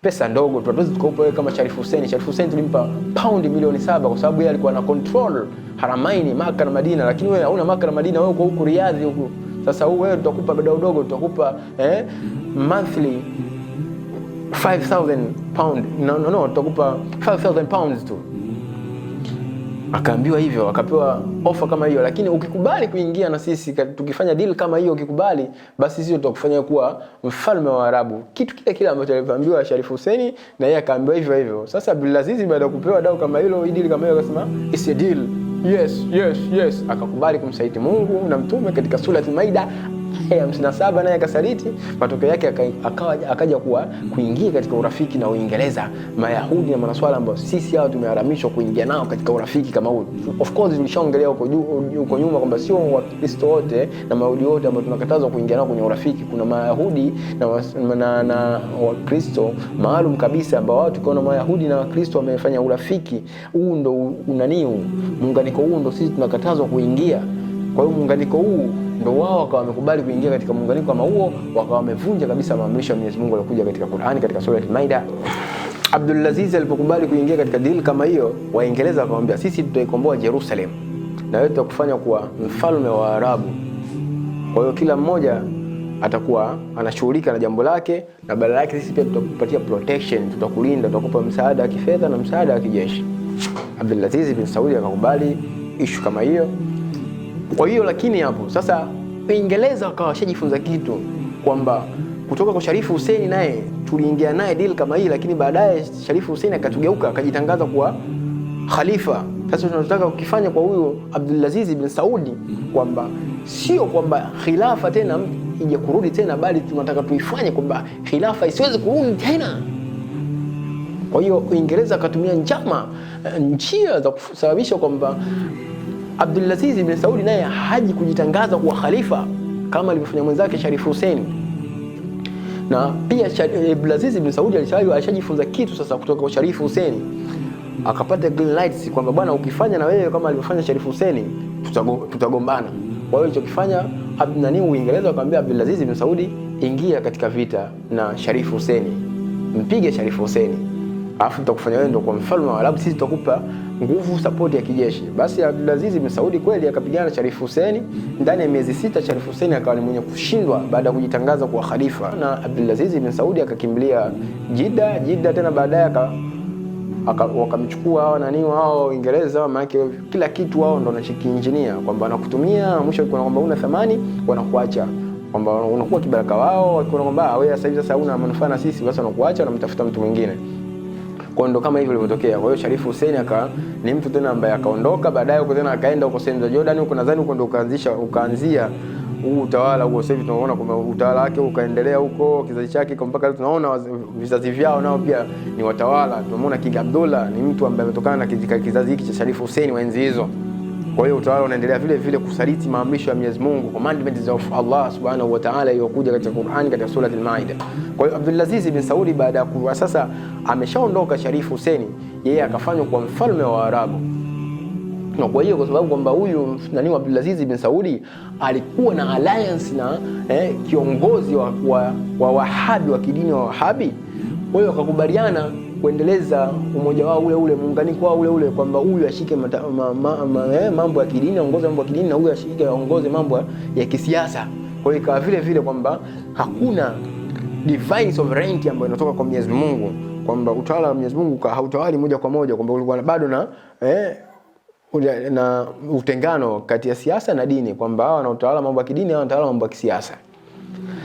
pesa ndogo, tutaweza tukupa wewe kama Sharifu Hussein. Sharifu Hussein tulimpa paundi milioni 7 kwa sababu yeye alikuwa na control Haramaini, Maka na Madina, lakini wewe hauna Maka na Madina, wewe uko huko Riyadh huko. Sasa wewe tutakupa kidogo, tutakupa monthly 5,000 pound. No, tutakupa 5,000 pounds tu. Akaambiwa hivyo, akapewa ofa kama hiyo, lakini ukikubali kuingia na sisi tukifanya deal kama hiyo, ukikubali basi sisi tutakufanya kuwa mfalme wa Arabu. Kitu kile ambacho aliambiwa Sharifu Hussein, na yeye akaambiwa hivyo. Sasa Abdulaziz baada ya kupewa dau kama hilo, deal kama hiyo, akasema it's a deal. Yes. Akakubali kumsaliti Mungu na mtume katika sura Al-Maida aya 57, naye akasaliti. Matokeo yake akaja kuingia katika urafiki na Uingereza, Mayahudi na Manaswara ambao sisi hao tumeharamishwa kuingia nao katika urafiki kama huu. Of course tulishaongelea huko nyuma kwamba sio Wakristo wote na Mayahudi wote ambao tunakatazwa kuingia nao kwenye urafiki. Kuna Mayahudi na Wakristo maalum kabisa ambao wao tukiona Mayahudi na Wakristo wamefanya urafiki, huu ndo muunganiko huu ndo sisi tunakatazwa kuingia. Kwa hiyo muunganiko huu ndio wao wakawa wamekubali kuingia katika muunganiko kama huo, wakawa wamevunja kabisa maamrisho ya Mwenyezi Mungu yaliokuja katika Qur'ani katika sura Al-Maida. Abdul Aziz alipokubali kuingia katika deal kama hiyo, Waingereza wakamwambia sisi tutaikomboa Jerusalem na wewe tutakufanya kuwa mfalme wa Waarabu. Kwa hiyo kila mmoja atakuwa anashughulika na jambo lake, na badala yake sisi pia tutakupatia protection, tutakulinda, tutakupa msaada wa kifedha na msaada wa kijeshi. Abdul Aziz bin Saudi akakubali issue kama hiyo. Kwa hiyo lakini hapo sasa Waingereza wakawa washajifunza kitu kwamba kutoka kwa Sharifu Hussein naye tuliingia naye deal kama hii, lakini baadaye Sharifu Hussein akatugeuka akajitangaza kuwa khalifa. Sasa tunataka ukifanya kwa huyo Abdul Aziz bin Saudi kwamba sio kwamba khilafa tena ije kurudi tena, bali tunataka tuifanye kwamba khilafa isiweze kurudi tena. Kwa hiyo Uingereza akatumia njia za kusababisha kwamba Abdul Aziz bin Saudi naye haji kujitangaza kuwa khalifa kama alivyofanya mwenzake Sharifu Hussein. Na pia Abdul Aziz bin Saudi alishajifunza kitu sasa kutoka kwa Sharifu Hussein, akapata green lights kwamba bwana, ukifanya na wewe kama alivyofanya Sharifu Hussein tutagombana. Kwa hiyo alichokifanya Uingereza akamwambia Abdul Aziz bin Saudi, ingia katika vita na Sharifu Hussein, mpige Sharifu Hussein, alafu tutakufanya wewe ndio kwa mfalme wa Arabu, sisi tutakupa nguvu, support ya kijeshi. Basi Abdul Aziz bin Saudi kweli akapigana na Sharifu Hussein. Ndani ya miezi 6 Sharifu Hussein akawa ni mwenye kushindwa baada ya kujitangaza kuwa khalifa, na Abdul Aziz bin Saudi akakimbilia Jeddah tena baadaye wakamchukua hao Uingereza, maana kila kitu wao ndo wanachikiinjinia kwamba wanakutumia, mwisho kwamba una thamani wanakuacha, kwamba unakuwa kibaraka wao, wakiona kwamba wewe sasa hivi huna manufaa na sisi, basi wanakuacha na mtafuta mtu mwingine. Kwa ndo kama hivyo ilivyotokea. Kwa hiyo Sharifu Hussein ni mtu tena ambaye akaondoka baadaye huko tena akaenda huko sehemu za Jordan huko, nadhani huko ndo ukaanzia huu utawala huo. Sasa hivi tunaona kwamba utawala wake ukaendelea huko, kizazi chake mpaka leo tunaona vizazi vyao nao pia ni watawala. Tunaona King Abdullah ni mtu ambaye ametokana na kizazi hiki cha Sharifu Hussein wa enzi hizo. Kwa hiyo utawala unaendelea vile vile kusaliti maamrisho ya Mwenyezi Mungu, commandments of Allah Subhanahu wa Ta'ala iliyokuja katika Qur'ani katika sura Al-Maida. Kwa hiyo Abdul Aziz bin Saudi baada ya kuwa sasa ameshaondoka Sharifu Hussein, yeye akafanywa kwa mfalme wa Arabu. Na kwa hiyo kwa sababu kwamba huyu Abdul Aziz bin Saudi alikuwa na alliance na kiongozi wa Wahabi wa kidini wa Wahabi, kwa hiyo wakakubaliana kuendeleza umoja wao ule muunganiko wao ule kwamba huyu ashike mambo ya kidini, aongoze mambo ya kidini, na huyu ashike aongoze mambo ya kisiasa. Kwa hiyo ikawa vile vile kwamba hakuna divine sovereignty ambayo inatoka kwa Mwenyezi Mungu, kwamba utawala wa Mwenyezi Mungu hautawali moja kwa moja, kwamba ulikuwa bado na utengano kati ya siasa na dini, kwamba hawa wanaotawala mambo ya kidini, hawa wanatawala mambo ya kisiasa.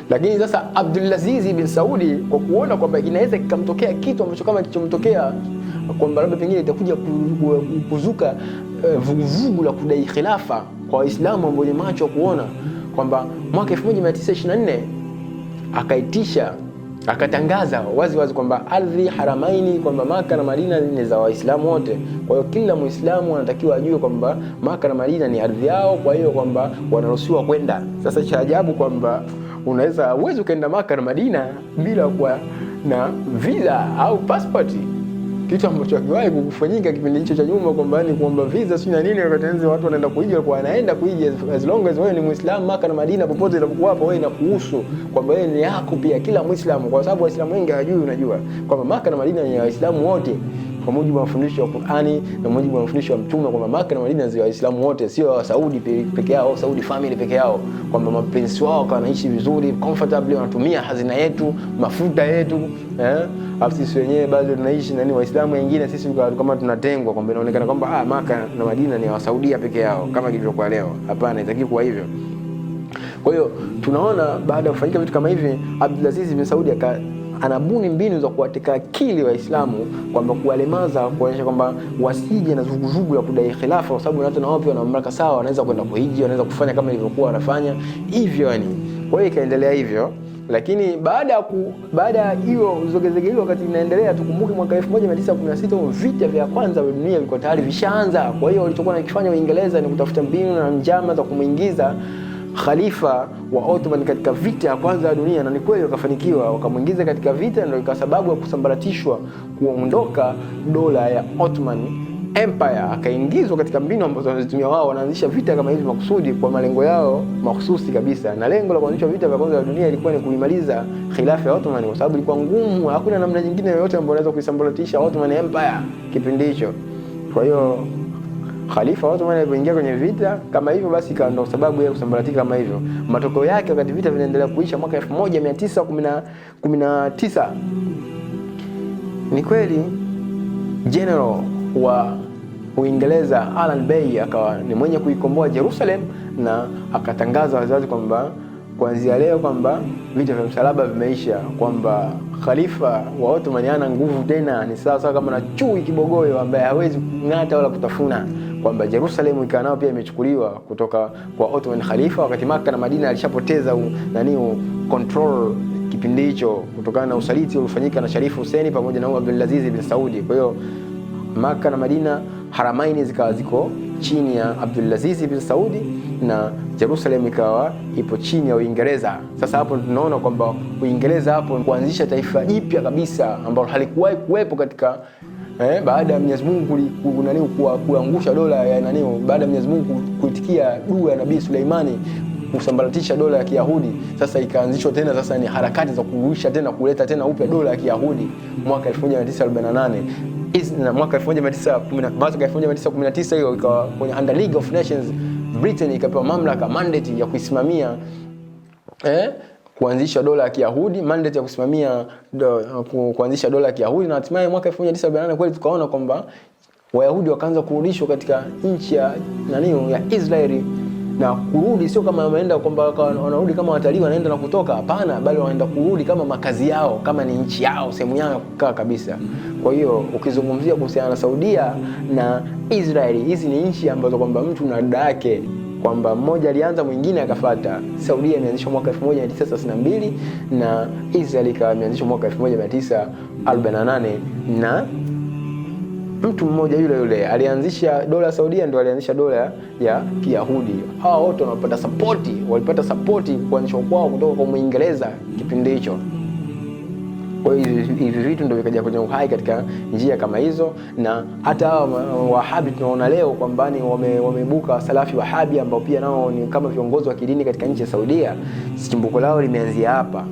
Lakini sasa Abdul Aziz bin Saudi kwa kuona kwamba inaweza kikamtokea kitu ambacho kama kilichomtokea, kwamba labda pengine itakuja kuzuka vuguvugu la kudai khilafa kwa Waislamu ambao ni macho kuona kwamba mwaka 1924 akatangaza wazi kwamba ardhi haramaini, kwamba Maka na Madina ni za Waislamu wote. Kwa hiyo kila Muislamu anatakiwa ajue kwamba Maka na Madina ni ardhi yao, kwa hiyo kwamba wanaruhusiwa kwenda. Sasa cha ajabu kwamba uweze ukaenda Maka na Madina bila kuwa na visa au passport, kitu ambacho hakiwahi kufanyika kipindi hicho cha nyuma, kwamba ni kuomba visa si na nini, wakati watu wanaenda kuija, kwa anaenda kuija as long as wewe ni Muislamu. Maka na Madina popote unapokuwa hapo, wewe inakuhusu kwamba wewe ni yako pia kila Muislamu, kwa sababu Waislamu wengi hawajui, unajua kwamba Maka na Madina ni Waislamu wote kwa mujibu wa mafundisho ya Qur'ani na mujibu wa mafundisho ya Mtume, kwamba Maka na Madina ni Waislamu wote, sio wa Saudi peke yao, Saudi family peke yao, kwamba maprince wao wanaishi vizuri comfortably, wanatumia hazina yetu, mafuta yetu, alafu sisi wenyewe bado tunaishi na Waislamu wengine, sisi kama tunatengwa, kwamba inaonekana kwamba Maka na Madina ni wa Saudi peke yao kama kilivyokuwa leo. Hapana, haitaki kuwa hivyo. Kwa hiyo tunaona baada ya kufanyika vitu kama hivi, Abdul Aziz bin Saudi anabuni mbinu za kuwateka akili Waislamu, kwamba kuwalemaza, kuonyesha kwamba wasije na vuguvugu la kudai khilafa, kwa sababu hata na wao pia wana mamlaka sawa, wanaweza kwenda kuhiji, wanaweza kufanya kama ilivyokuwa wanafanya hivyo Kwa hiyo ikaendelea hivyo. Lakini baada ya hiyo zogezege hilo, wakati inaendelea, tukumbuke mwaka 1916 vita vya kwanza vya dunia vilikuwa tayari vishaanza. Kwa hiyo walichokuwa nakifanya Uingereza ni kutafuta mbinu na njama za kumuingiza khalifa wa Ottoman katika vita ya kwanza ya dunia, na ni kweli wakafanikiwa, wakamuingiza katika vita, ndio ikawa sababu ya kusambaratishwa, kuondoka dola ya Ottoman Empire akaingizwa katika mbinu ambazo wanazitumia wao. Wanaanzisha vita kama hivi makusudi kwa malengo yao mahususi kabisa, na lengo la kuanzisha vita vya kwanza vya dunia ilikuwa ni kuimaliza khilafa ya Ottoman, kwa sababu ilikuwa ngumu. Hakuna namna nyingine yoyote ambayo inaweza kuisambaratisha Ottoman Empire kipindi hicho. Kwa hiyo Khalifa Ottoman alipoingia kwenye vita kama hivyo, basi ndio sababu ya kusambaratika kama hivyo. Matokeo yake wakati vita vinaendelea kuisha mwaka 1919, ni kweli general wa Uingereza Alan Bey akawa ni mwenye kuikomboa Jerusalem, na akatangaza waziwazi kwamba kuanzia leo kwamba vita vya msalaba vimeisha, kwamba Khalifa wa Ottoman hana nguvu tena, ni sawa kama na chui kibogoyo ambaye hawezi kung'ata wala kutafuna, kwamba Jerusalem ikawa nao pia imechukuliwa kutoka kwa Ottoman Khalifa, wakati Makkah na Madina alishapoteza control kipindi hicho kutokana na usaliti uliofanyika na Sharif Hussein pamoja na Abdulaziz bin Saudi. Kwa hiyo Makkah na Madina, Haramaini zikawa ziko chini ya Abdulaziz bin Saudi na Jerusalem ikawa ipo chini ya Uingereza. Sasa hapo tunaona kwamba Uingereza hapo kuanzisha taifa jipya kabisa ambalo halikuwahi kuwepo katika baada ya Mwenyezi Mungu kuangusha dola ya baada ya Mwenyezi Mungu kuitikia dua ya Nabii Suleimani kusambaratisha dola ya Kiyahudi. Sasa ikaanzishwa tena, sasa ni harakati za kurudisha tena, kuleta tena upya dola ya Kiyahudi mwaka 1948. Na mwaka 1919 hiyo ikawa kwenye under League of Nations, Britain ikapewa mamlaka, mandate ya kuisimamia kuanzisha dola ya Kiyahudi, mandate ya kusimamia kuanzisha dola ya Kiyahudi. Na hatimaye mwaka 1948 kweli tukaona kwamba Wayahudi wakaanza kurudishwa katika nchi ya Israeli, na kurudi sio kama wameenda kwamba wanarudi kama watalii wanaenda na kutoka, hapana, bali wanaenda kurudi kama makazi yao, kama ni nchi yao, sehemu yao kukaa kabisa. Kwa hiyo ukizungumzia kuhusiana na Saudia na Israeli, hizi ni nchi ambazo kwamba mtu na dada yake, kwamba mmoja alianza mwingine akafuata. Saudia imeanzishwa mwaka 1932 na Israeli imeanzishwa mwaka 1948, na mtu mmoja yule alianzisha dola Saudia, ndio alianzisha dola ya Kiyahudi. Hao wote walipata support kuanzishwa kwao kutoka kwa Muingereza kipindi hicho. Kwa hiyo hivi vitu ndio vikaja kwenye uhai katika njia kama hizo, na hata Wahabi tunaona leo kwamba ni wamebuka Salafi Wahabi ambao pia nao ni kama viongozi wa kidini katika nchi ya Saudia. Chimbuko lao limeanzia hapa,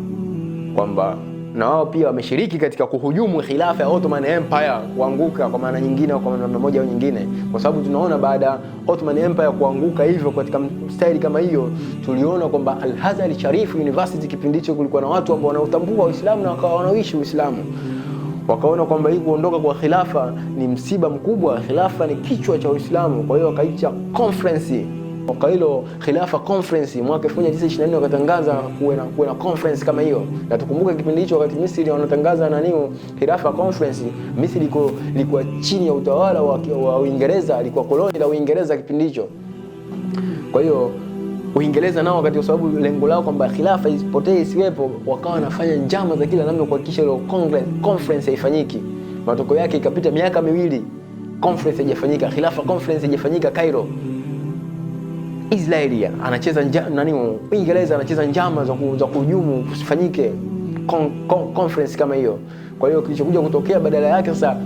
kwamba na wao pia wameshiriki katika kuhujumu khilafa ya Ottoman Empire kuanguka kwa maana nyingine au kwa namna moja au nyingine, kwa sababu tunaona baada ya Ottoman Empire kuanguka hivyo katika style kama hiyo, tuliona kwamba Al-Azhar Sharif University kipindi hicho kulikuwa na watu ambao wanautambua Uislamu na wakawa wanaishi Uislamu. Wakaona kwamba hii kuondoka kwa khilafa ni msiba mkubwa, khilafa ni kichwa cha Uislamu. Kwa hiyo wakaita conference, kwa hilo Khilafa Conference mwaka 1924 wakatangaza kuwe na conference kama hiyo. Na tukumbuke kipindi hicho wakati Misri wanatangaza Khilafa Conference, Misri ilikuwa chini ya utawala wa Uingereza, ilikuwa koloni la Uingereza kipindi hicho. Kwa hiyo Uingereza nao wakati, kwa sababu lengo lao kwamba khilafa isipotee, isiwepo, wakawa wanafanya njama za kila namna kuhakikisha ile conference haifanyiki. Matokeo yake ikapita miaka miwili conference haijafanyika, Khilafa Conference haijafanyika Cairo. Israeli anacheza Uingereza anacheza njama za kuhujumu kusifanyike conference kama hiyo. Kwa hiyo kilichokuja kutokea badala yake, sasa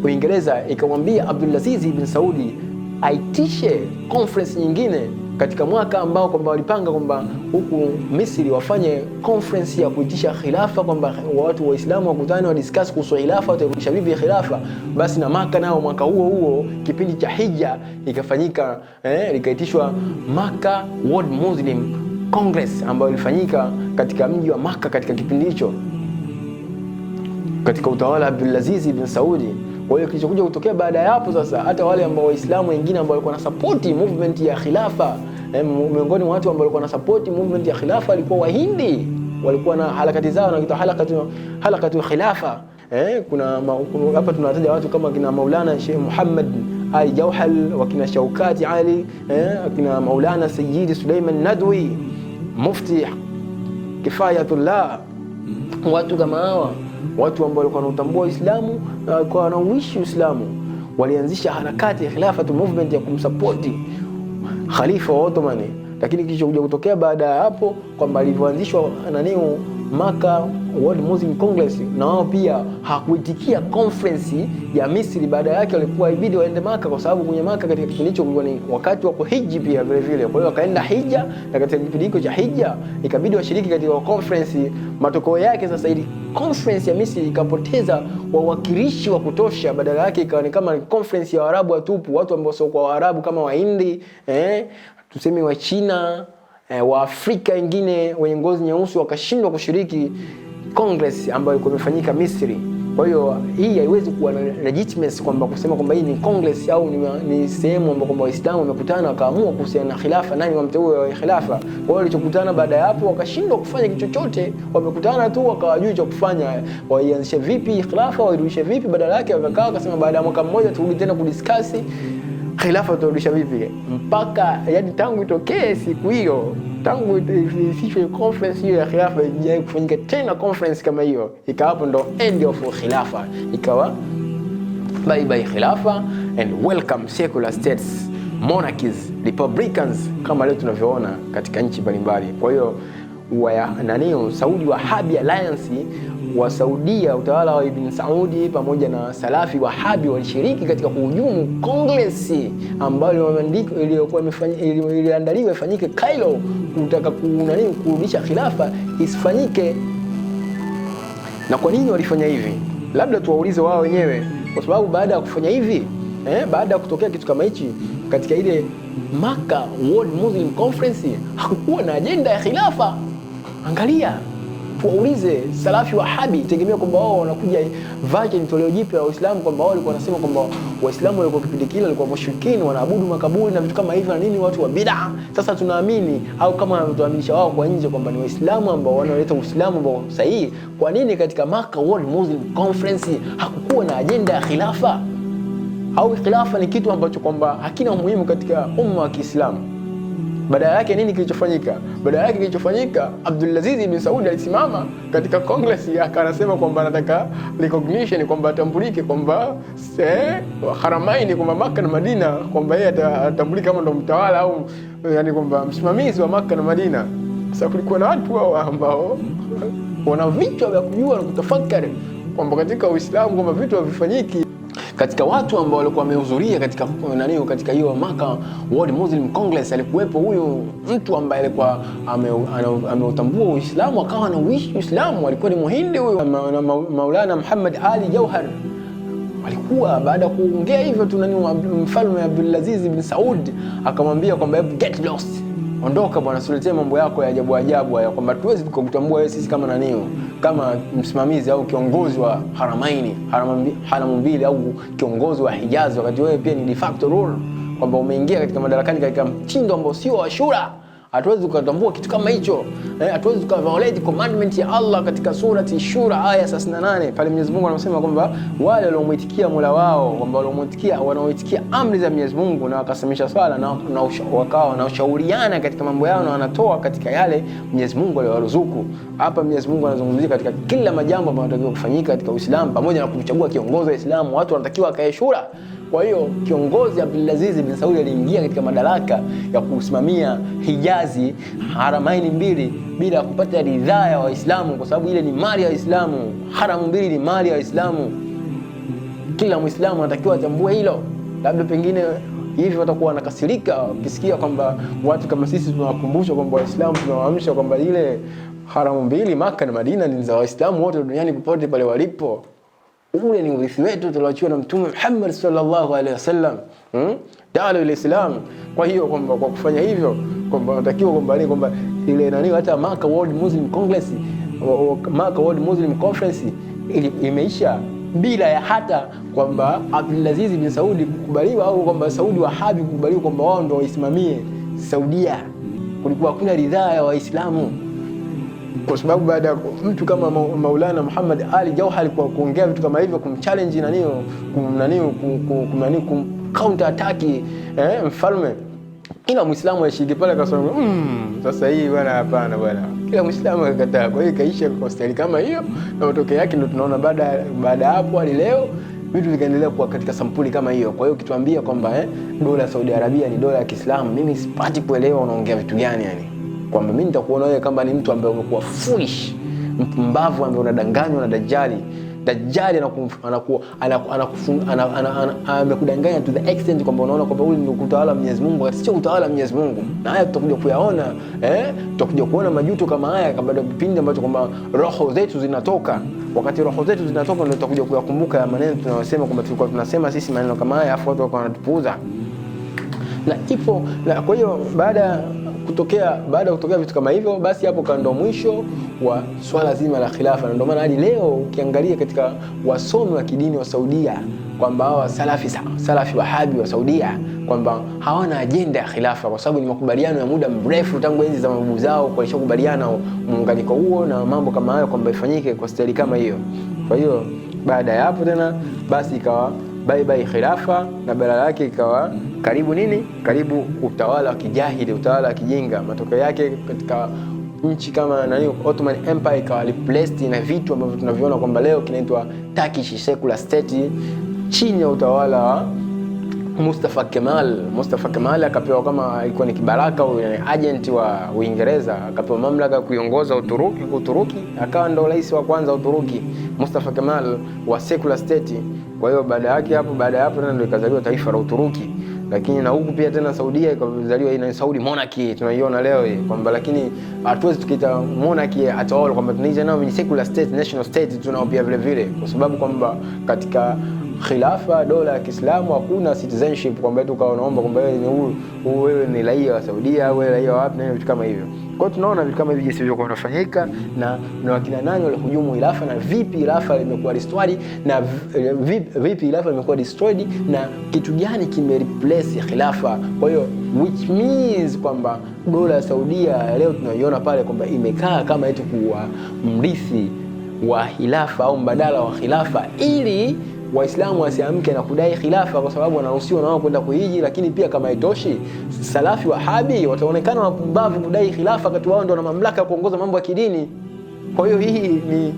Uingereza ikamwambia Abdulaziz bin Saudi aitishe conference nyingine katika mwaka ambao kwamba walipanga kwamba huku Misri wafanye conference ya kuitisha khilafa, kwamba watu Waislamu wakutane wa discuss kuhusu khilafa, watarudisha vipi khilafa. Basi na Makkah nao mwaka huo kipindi cha Hija ikafanyika likaitishwa Makkah World Muslim Congress, ambayo ilifanyika katika mji wa Makkah katika kipindi hicho katika utawala Abdulaziz bin Saudi. Kwa hiyo kilichokuja kutokea baada ya hapo, sasa hata wale ambao Waislamu wengine ambao walikuwa na support movement ya khilafa, miongoni mwa watu ambao walikuwa na support movement ya khilafa walikuwa Wahindi, walikuwa na harakati zao na kitu halakatu khilafa. Kuna hapa tunataja watu kama kina Maulana Sheikh Muhammad Ali Jawhal, wakina Shaukati Ali, kina Maulana Sayyid Suleiman Nadwi, Mufti Kifayatullah. Watu kama hawa, watu ambao walikuwa wanautambua Uislamu na walikuwa wanauishi Uislamu, walianzisha harakati ya khilafatu movement ya kumsupport Khalifa wa Ottoman. Lakini kilichokuja kutokea baada ya hapo kwamba alivyoanzishwa Maka World Muslim Congress na wao pia hakuitikia conference ya Misri. Baada yake walikuwa ibidi waende Maka, kwa sababu kwenye Maka katika kipindi hicho kulikuwa ni wakati wa kuhiji pia vile vile. Kwa hiyo wakaenda hija, na katika kipindi hicho cha hija ikabidi washiriki katika conference. Matokeo yake sasa ili conference ya Misri ikapoteza wawakilishi wa kutosha, badala yake ikawa ni kama conference ya Waarabu watupu, watu ambao sio kwa Waarabu kama Wahindi, tuseme wa China, wa Afrika wengine wenye ngozi nyeusi wakashindwa kushiriki congress ambayo ilikuwa imefanyika Misri. Kwa hiyo hii haiwezi kuwa na legitimacy kwamba kusema kwamba hii ni congress au ni sehemu ambapo kwamba Waislamu wamekutana wakaamua kuhusiana na khilafa, nani wamteue wa khilafa. Kwa hiyo walichokutana baada ya hapo wakashindwa kufanya kitu chochote, wamekutana tu wakawajui cha kufanya, waianzishe vipi khilafa, wairudishe vipi. Badala yake wakakaa wakasema baada ya mwaka mmoja turudi tena kudiscuss khilafa turudisha vipi, mpaka yani tangu itokee siku hiyo, tangu isishwe conference hiyo ya khilafa ijaye kufanyika tena conference kama hiyo, ikawa hapo ndo end of khilafa, ikawa bye bye khilafa and welcome secular states, monarchies, republicans kama leo tunavyoona katika nchi mbalimbali. Kwa hiyo Saudi Wahhabi Alliance wa Saudia, utawala wa Ibn Saudi pamoja na Salafi Wahhabi walishiriki katika kuhujumu congress ambayo iliandaliwa ifanyike Cairo, kutaka kurudisha khilafa isifanyike. Na kwa nini walifanya hivi? Labda tuwaulize wao wenyewe, kwa sababu baada ya kufanya hivi, baada ya kutokea kitu kama hichi katika ile Makkah World Muslim Conference, hakukuwa na agenda ya khilafa. Angalia, tuwaulize Salafi Wahhabi, tegemea kwamba wao wanakuja version toleo jipya la Uislamu, kwamba wao walikuwa wanasema kwamba Waislamu walikuwa kipindi kile walikuwa mushrikini, wanaabudu makaburi na vitu kama hivyo na nini, watu wa bid'a. Sasa tunaamini au kama wanatuaminisha wao kwa nje kwamba ni Waislamu ambao wanaleta Uislamu ambao sahihi. Kwa nini katika Makkah World Muslim Conference hakukuwa na agenda ya khilafa? Au khilafa ni kitu ambacho kwamba hakina umuhimu katika umma wa Kiislamu. Badala yake nini kilichofanyika? Badala yake kilichofanyika, Abdulaziz ibn Saud alisimama katika congress akasema kwamba anataka recognition, kwamba atambulike kwamba Haramaini, kwamba Makkah na Madina, kwamba yeye atambulika kama ndo mtawala au yani kwamba msimamizi wa Makkah na Madina. Sasa kulikuwa na watu hao ambao wana vichwa vya kujua na kutafakari kwamba katika Uislamu kwamba vitu havifanyiki. Katika watu ambao walikuwa wamehudhuria katika hiyo Makkah World Muslim Congress alikuwepo huyu mtu ambaye alikuwa ameutambua Uislamu, akawa anauishi Uislamu. Alikuwa ni Muhindi huyu, Maulana Muhammad Ali Jauhar. Alikuwa baada ya kuongea hivyo tu mfalme Abdulaziz ibn Saud akamwambia kwamba get lost, ondoka bwana, usiletee mambo yako ya ajabu ajabu haya, kwamba tuwezi kukutambua wewe sisi kama msimamizi au kiongozi wa Haramaini, haramu mbili, au kiongozi wa Hijaz, wakati wewe pia ni de facto ruler, kwamba umeingia katika madarakani katika mtindo ambao sio wa shura. Hatuwezi kutambua kitu kama hicho. Hatuwezi kuviolate commandment ya Allah katika surati Shura aya 38. Pale Mwenyezi Mungu anasema kwamba wale waliomuitikia Mola wao, kwamba wanaoitikia amri za Mwenyezi Mungu na wakasimamisha swala na wakawa wanashauriana katika mambo yao na wanatoa katika yale Mwenyezi Mungu aliyowaruzuku. Hapa Mwenyezi Mungu anazungumzia katika kila majambo ambayo yanatakiwa kufanyika katika Uislamu, pamoja na kumchagua kiongozi wa Uislamu, watu wanatakiwa kae shura. Kwa hiyo kiongozi Abdulaziz bin Saud aliingia katika madaraka ya kusimamia Hijazi, Haramaini mbili, bila kupata ridhaa ya Waislamu, kwa sababu ile ni mali ya Waislamu. Haramu mbili ni mali ya Waislamu. Kila Muislamu anatakiwa atambue hilo. Labda pengine hivi watakuwa wanakasirika ukisikia kwamba watu kama sisi tunawakumbusha kwamba Waislamu tunawaamsha kwamba ile haramu mbili Makkah na Madina ni za Waislamu wote duniani popote pale walipo. Ule ni urithi wetu tulioachiwa na Mtume Muhammad sallallahu alaihi wasallam, da'wa al-Islam. Kwa hiyo kwamba kwa kufanya hivyo kwamba unatakiwa kwamba ile hata Makkah World Muslim Congress, Makkah World Muslim Conference imeisha bila ya hata kwamba Abdulaziz bin Saudi kukubaliwa au kwamba Saudi Wahhabi kukubaliwa kwamba wao ndio waisimamie Saudia. Kulikuwa hakuna ridhaa ya Waislamu, kwa sababu baada ya mtu kama Maulana Muhammad Ali Jauhar kwa kuongea vitu kama hivyo, kumchallenge counter attack mfalme, kila Muislamu ashike pale akasema sasa hii bwana, hapana bwana, kila Muislamu akakataa. Kwa hiyo kaisha kwa style kama hiyo, na matokeo yake ndio tunaona baada hapo hadi leo vitu vikaendelea kuwa katika sampuli kama hiyo. Kwa hiyo kituambia kwamba dola ya Saudi Arabia ni dola ya Kiislamu, mimi sipati kuelewa unaongea vitu gani yani. Kwamba mimi nitakuona wewe kama ni mtu ambaye umekuwa foolish, mpumbavu ambaye unadanganywa na Dajjali. Dajjali amekudanganya to the extent kwamba unaona kwamba ule ni utawala wa Mwenyezi Mungu, sio utawala wa Mwenyezi Mungu. Na haya tutakuja kuyaona, tutakuja kuona majuto kama haya baada ya kipindi ambacho kwamba roho zetu zinatoka. Wakati roho zetu zinatoka ndio tutakuja kuyakumbuka ya maneno tunayosema kwamba tulikuwa tunasema sisi maneno kama haya, afu watu wako wanatupuuza. Na ipo na kwa hiyo baada ya kutokea vitu kama hivyo, basi hapo kando mwisho wa swala zima la khilafa. Na ndio maana hadi leo ukiangalia katika wasomi wa kidini wa Saudia kwamba hawa salafi wahabi wa Saudia kwamba hawana ajenda ya khilafa, kwa sababu ni makubaliano ya muda mrefu tangu enzi za mababu zao walishakubaliana muunganiko huo na mambo kama hayo kwamba ifanyike kwa staili kama hiyo. Kwa hiyo baada ya hapo tena basi ikawa bye khilafa, na badala yake ikawa karibu utawala wa kijahili, utawala wa kijinga. Matokeo yake katika nchi kama Ottoman Empire ikawa replaced na vitu ambavyo tunaviona kwamba leo kinaitwa Turkish secular state chini ya utawala wa Mustafa Kemal akapewa kama alikuwa ni kibaraka au agent wa Uingereza, akapewa mamlaka kuiongoza Uturuki, akawa ndo rais wa kwanza Uturuki, Mustafa Kemal wa secular state. Kwa hiyo baada ya hapo tena ndio ikazaliwa taifa la Uturuki. Lakini na huku pia tena Saudia ikazaliwa ina Saudi monarchy tunaiona leo hii kwamba, lakini hatuwezi tukiita monarchy at all kwamba tunaita nao ni secular state, national state tunao pia vile, kwa sababu kwamba katika khilafa dola ya Kiislamu hakuna citizenship kwamba tu unaomba kwamba wewe ni raia wa Saudia au raia wa wapi na vitu kama hivyo. Kwa hiyo tunaona vitu kama hivi jinsi vilivyokuwa vinafanyika na wakina nani walihujumu khilafa, na vipi khilafa limekuwa restored, na vipi khilafa limekuwa destroyed, na kitu gani kimereplace khilafa. Kwa hiyo which means kwamba dola ya Saudia leo tunaiona pale kwamba imekaa kama eti kuwa mrithi wa khilafa au mbadala wa khilafa, ili Waislamu wasiamke na kudai khilafa, kwa sababu wanaruhusiwa nao kwenda kuhiji. Lakini pia kama haitoshi, salafi wahabi wataonekana wapumbavu kudai khilafa wakati wao ndio na mamlaka ya kuongoza mambo ya kidini. Kwa hiyo hii ni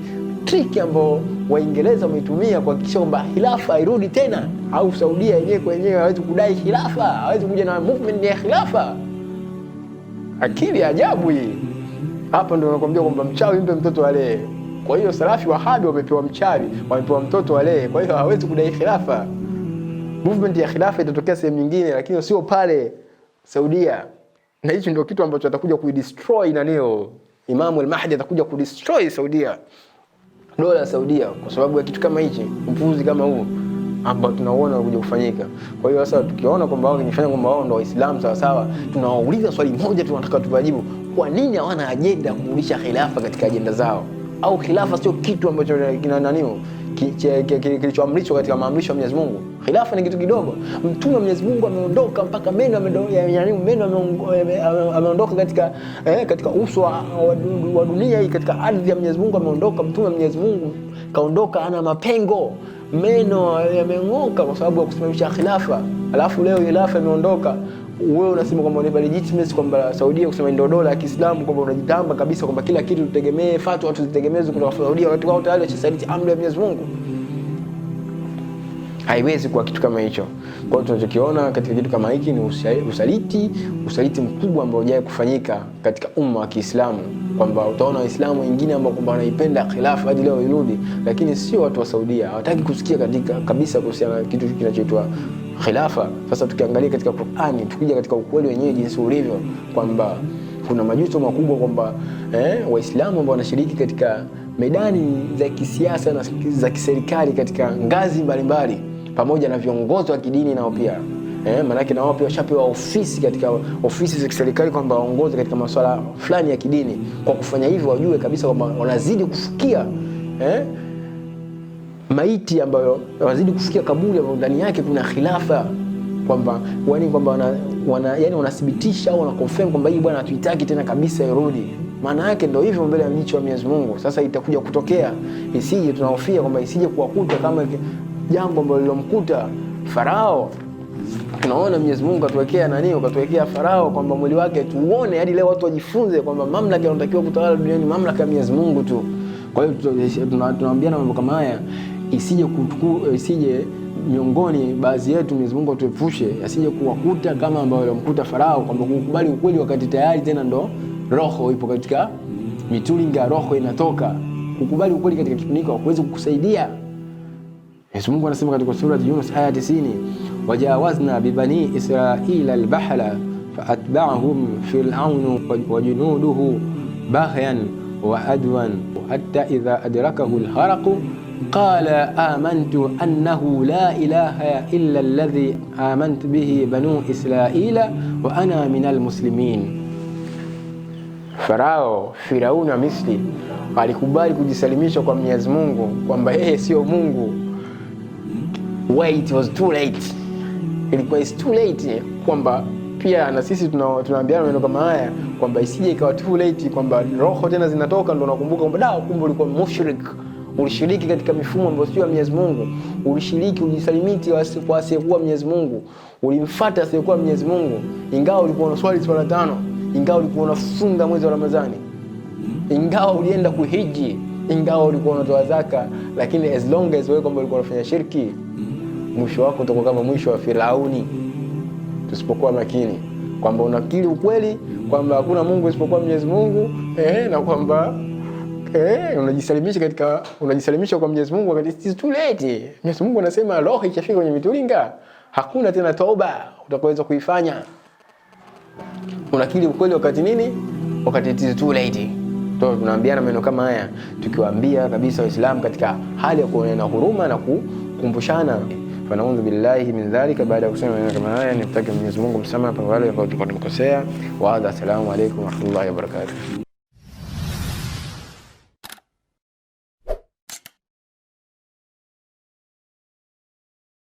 trick ambayo Waingereza wameitumia kuhakikisha kwamba khilafa hairudi tena, au Saudia yenyewe kwa yenyewe hawezi kudai khilafa, hawezi kuja na movement ya khilafa. Akili ajabu hii. Hapa ndio nakwambia kwamba mchawi mpe mtoto alee. Kwa hiyo salafi wahabi wamepewa mchawi, wamepewa mtoto wale, kwa hiyo hawezi kudai khilafa. Movement ya khilafa itatokea sehemu nyingine, lakini sio pale Saudia. Na hicho ndio kitu ambacho atakuja kuidestroy nanio. Imam al-Mahdi atakuja kudestroy Saudia, dola ya Saudia, kwa sababu ya kitu kama hichi, upuuzi kama huu ambao tunaona kuja kufanyika. Kwa hiyo sasa tukiona kwamba wao wanafanya kwamba wao ndio Waislamu sawa sawa, tunawauliza swali moja tu, tunataka tuwajibu, kwa nini hawana ajenda kurudisha khilafa katika ajenda zao? Au khilafa sio kitu ambacho kilichoamrishwa katika maamrisho ya Mwenyezi Mungu? Khilafa ni kitu kidogo. Mtume wa Mwenyezi Mungu ameondoka mpaka meno ameondoka katika uso wa dunia hii, katika ardhi ya Mwenyezi Mungu ameondoka. Mtume wa Mwenyezi Mungu kaondoka ana mapengo, meno yameng'oka kwa sababu ya kusimamisha khilafa. Alafu leo khilafa imeondoka, wewe unasema kwamba ni legitimacy kwamba Saudia kusema ndio dola ya Kiislamu, kwamba unajitamba kabisa kwamba kila kitu tutegemee, fatwa tuzitegemeze kutoka Saudia, wakati wao tayari wamesaliti amri ya Mwenyezi Mungu. Haiwezi kuwa kitu kama hicho. Kwa hiyo tunachokiona katika kitu kama hiki ni usaliti mkubwa ambao hujai kufanyika katika umma wa Kiislamu, kwamba utaona Waislamu wengine ambao kwamba wanaipenda khilafa hadi leo irudi, lakini sio watu wa Saudia, hawataki kusikia kabisa kuhusiana na kitu kinachoitwa khilafa. Sasa tukiangalia katika Qur'ani, tukija katika ukweli wenyewe jinsi ulivyo, kwamba kuna majuto makubwa kwamba Waislamu ambao wanashiriki katika medani za kisiasa na za kiserikali katika ngazi mbalimbali, pamoja na viongozi wa kidini nao pia maana nao pia washapewa ofisi katika ofisi za kiserikali kwamba waongoze katika masuala fulani ya kidini. Kwa kufanya hivyo wajue kabisa kwamba wanazidi kufikia maiti ambayo wanazidi kufikia kaburi ambayo ndani yake kuna khilafa, kwamba wanathibitisha au wanaconfirm kwamba hii bwana hatuitaki tena kabisa irudi. Maana yake ndio hivyo mbele ya jicho la Mwenyezi Mungu. Sasa itakuja kutokea, isije tunahofia kwamba isije kuwakuta kama jambo ambalo lilomkuta Farao. Tunaona Mwenyezi Mungu katuwekea Farao kwamba mwili wake tuone, hadi leo watu wajifunze kwamba mamlaka inatakiwa kutawala duniani mamlaka ya Mwenyezi Mungu tu. Kwa hiyo tunaambiana mambo kama haya isije miongoni baadhi yetu, Mwenyezi Mungu atuepushe, asije kuwakuta kama ambao walimkuta Farao, kwamba kukubali ukweli wakati tayari tena ndo roho ipo katika mitulinga roho inatoka. Kukubali ukweli katika kipindi hiko hakuwezi kukusaidia. Yesu Mungu anasema katika sura Yunus aya 90, wajawazna bibani Israila al-bahra faatba'ahum fir'aunu wa junuduhu baghyan wa adwan hatta idha adrakahu al-gharq qala amantu annahu la ilaha illa alladhi amantu bihi banu Israila wa ana minal muslimin. Farao, Firauni wa Misri, alikubali kujisalimisha kwa Mwenyezi Mungu kwamba yeye sio Mungu. It was too late. Ilikuwa is too late, kwamba pia na sisi tunaambiana maneno kama haya kwamba isije ikawa too late, kwamba roho tena zinatoka ndio unakumbuka kwamba kumbe ulikuwa mushrik, ulishiriki katika mifumo ambayo sio ya Mwenyezi Mungu, ulishiriki ujisalimiti kwa asiyekuwa Mwenyezi Mungu, ulimfuata asiyekuwa Mwenyezi Mungu, ingawa ulikuwa unaswali swala 5, ingawa ulikuwa unafunga mwezi wa Ramadhani, ingawa ulienda kuhiji, ingawa ulikuwa unatoa zaka, lakini as long as wewe kwamba ulikuwa unafanya shirki, mwisho wako utakuwa kama mwisho wa Firauni. Tusipokuwa makini kwamba unakiri ukweli kwamba hakuna Mungu isipokuwa Mwenyezi Mungu, na kwamba unajisalimisha kwa Mwenyezi Mungu wakati it's too late. Mwenyezi Mungu anasema roho ikifika kwenye mitulinga hakuna tena toba utakaweza kuifanya. Unakiri ukweli wakati nini? Wakati it's too late. Tunaambiana maneno kama haya tukiwaambia kabisa Waislamu katika hali ya kuonana huruma na kukumbushana. Fanaudhu billahi min dhalika. Baada ya kusema maneno kama haya, nimtaki Mwenyezi Mungu msamaha kwa wale ambao tulikuwa tumekosea. Wa assalamu alaykum wa rahmatullahi wa barakatuh.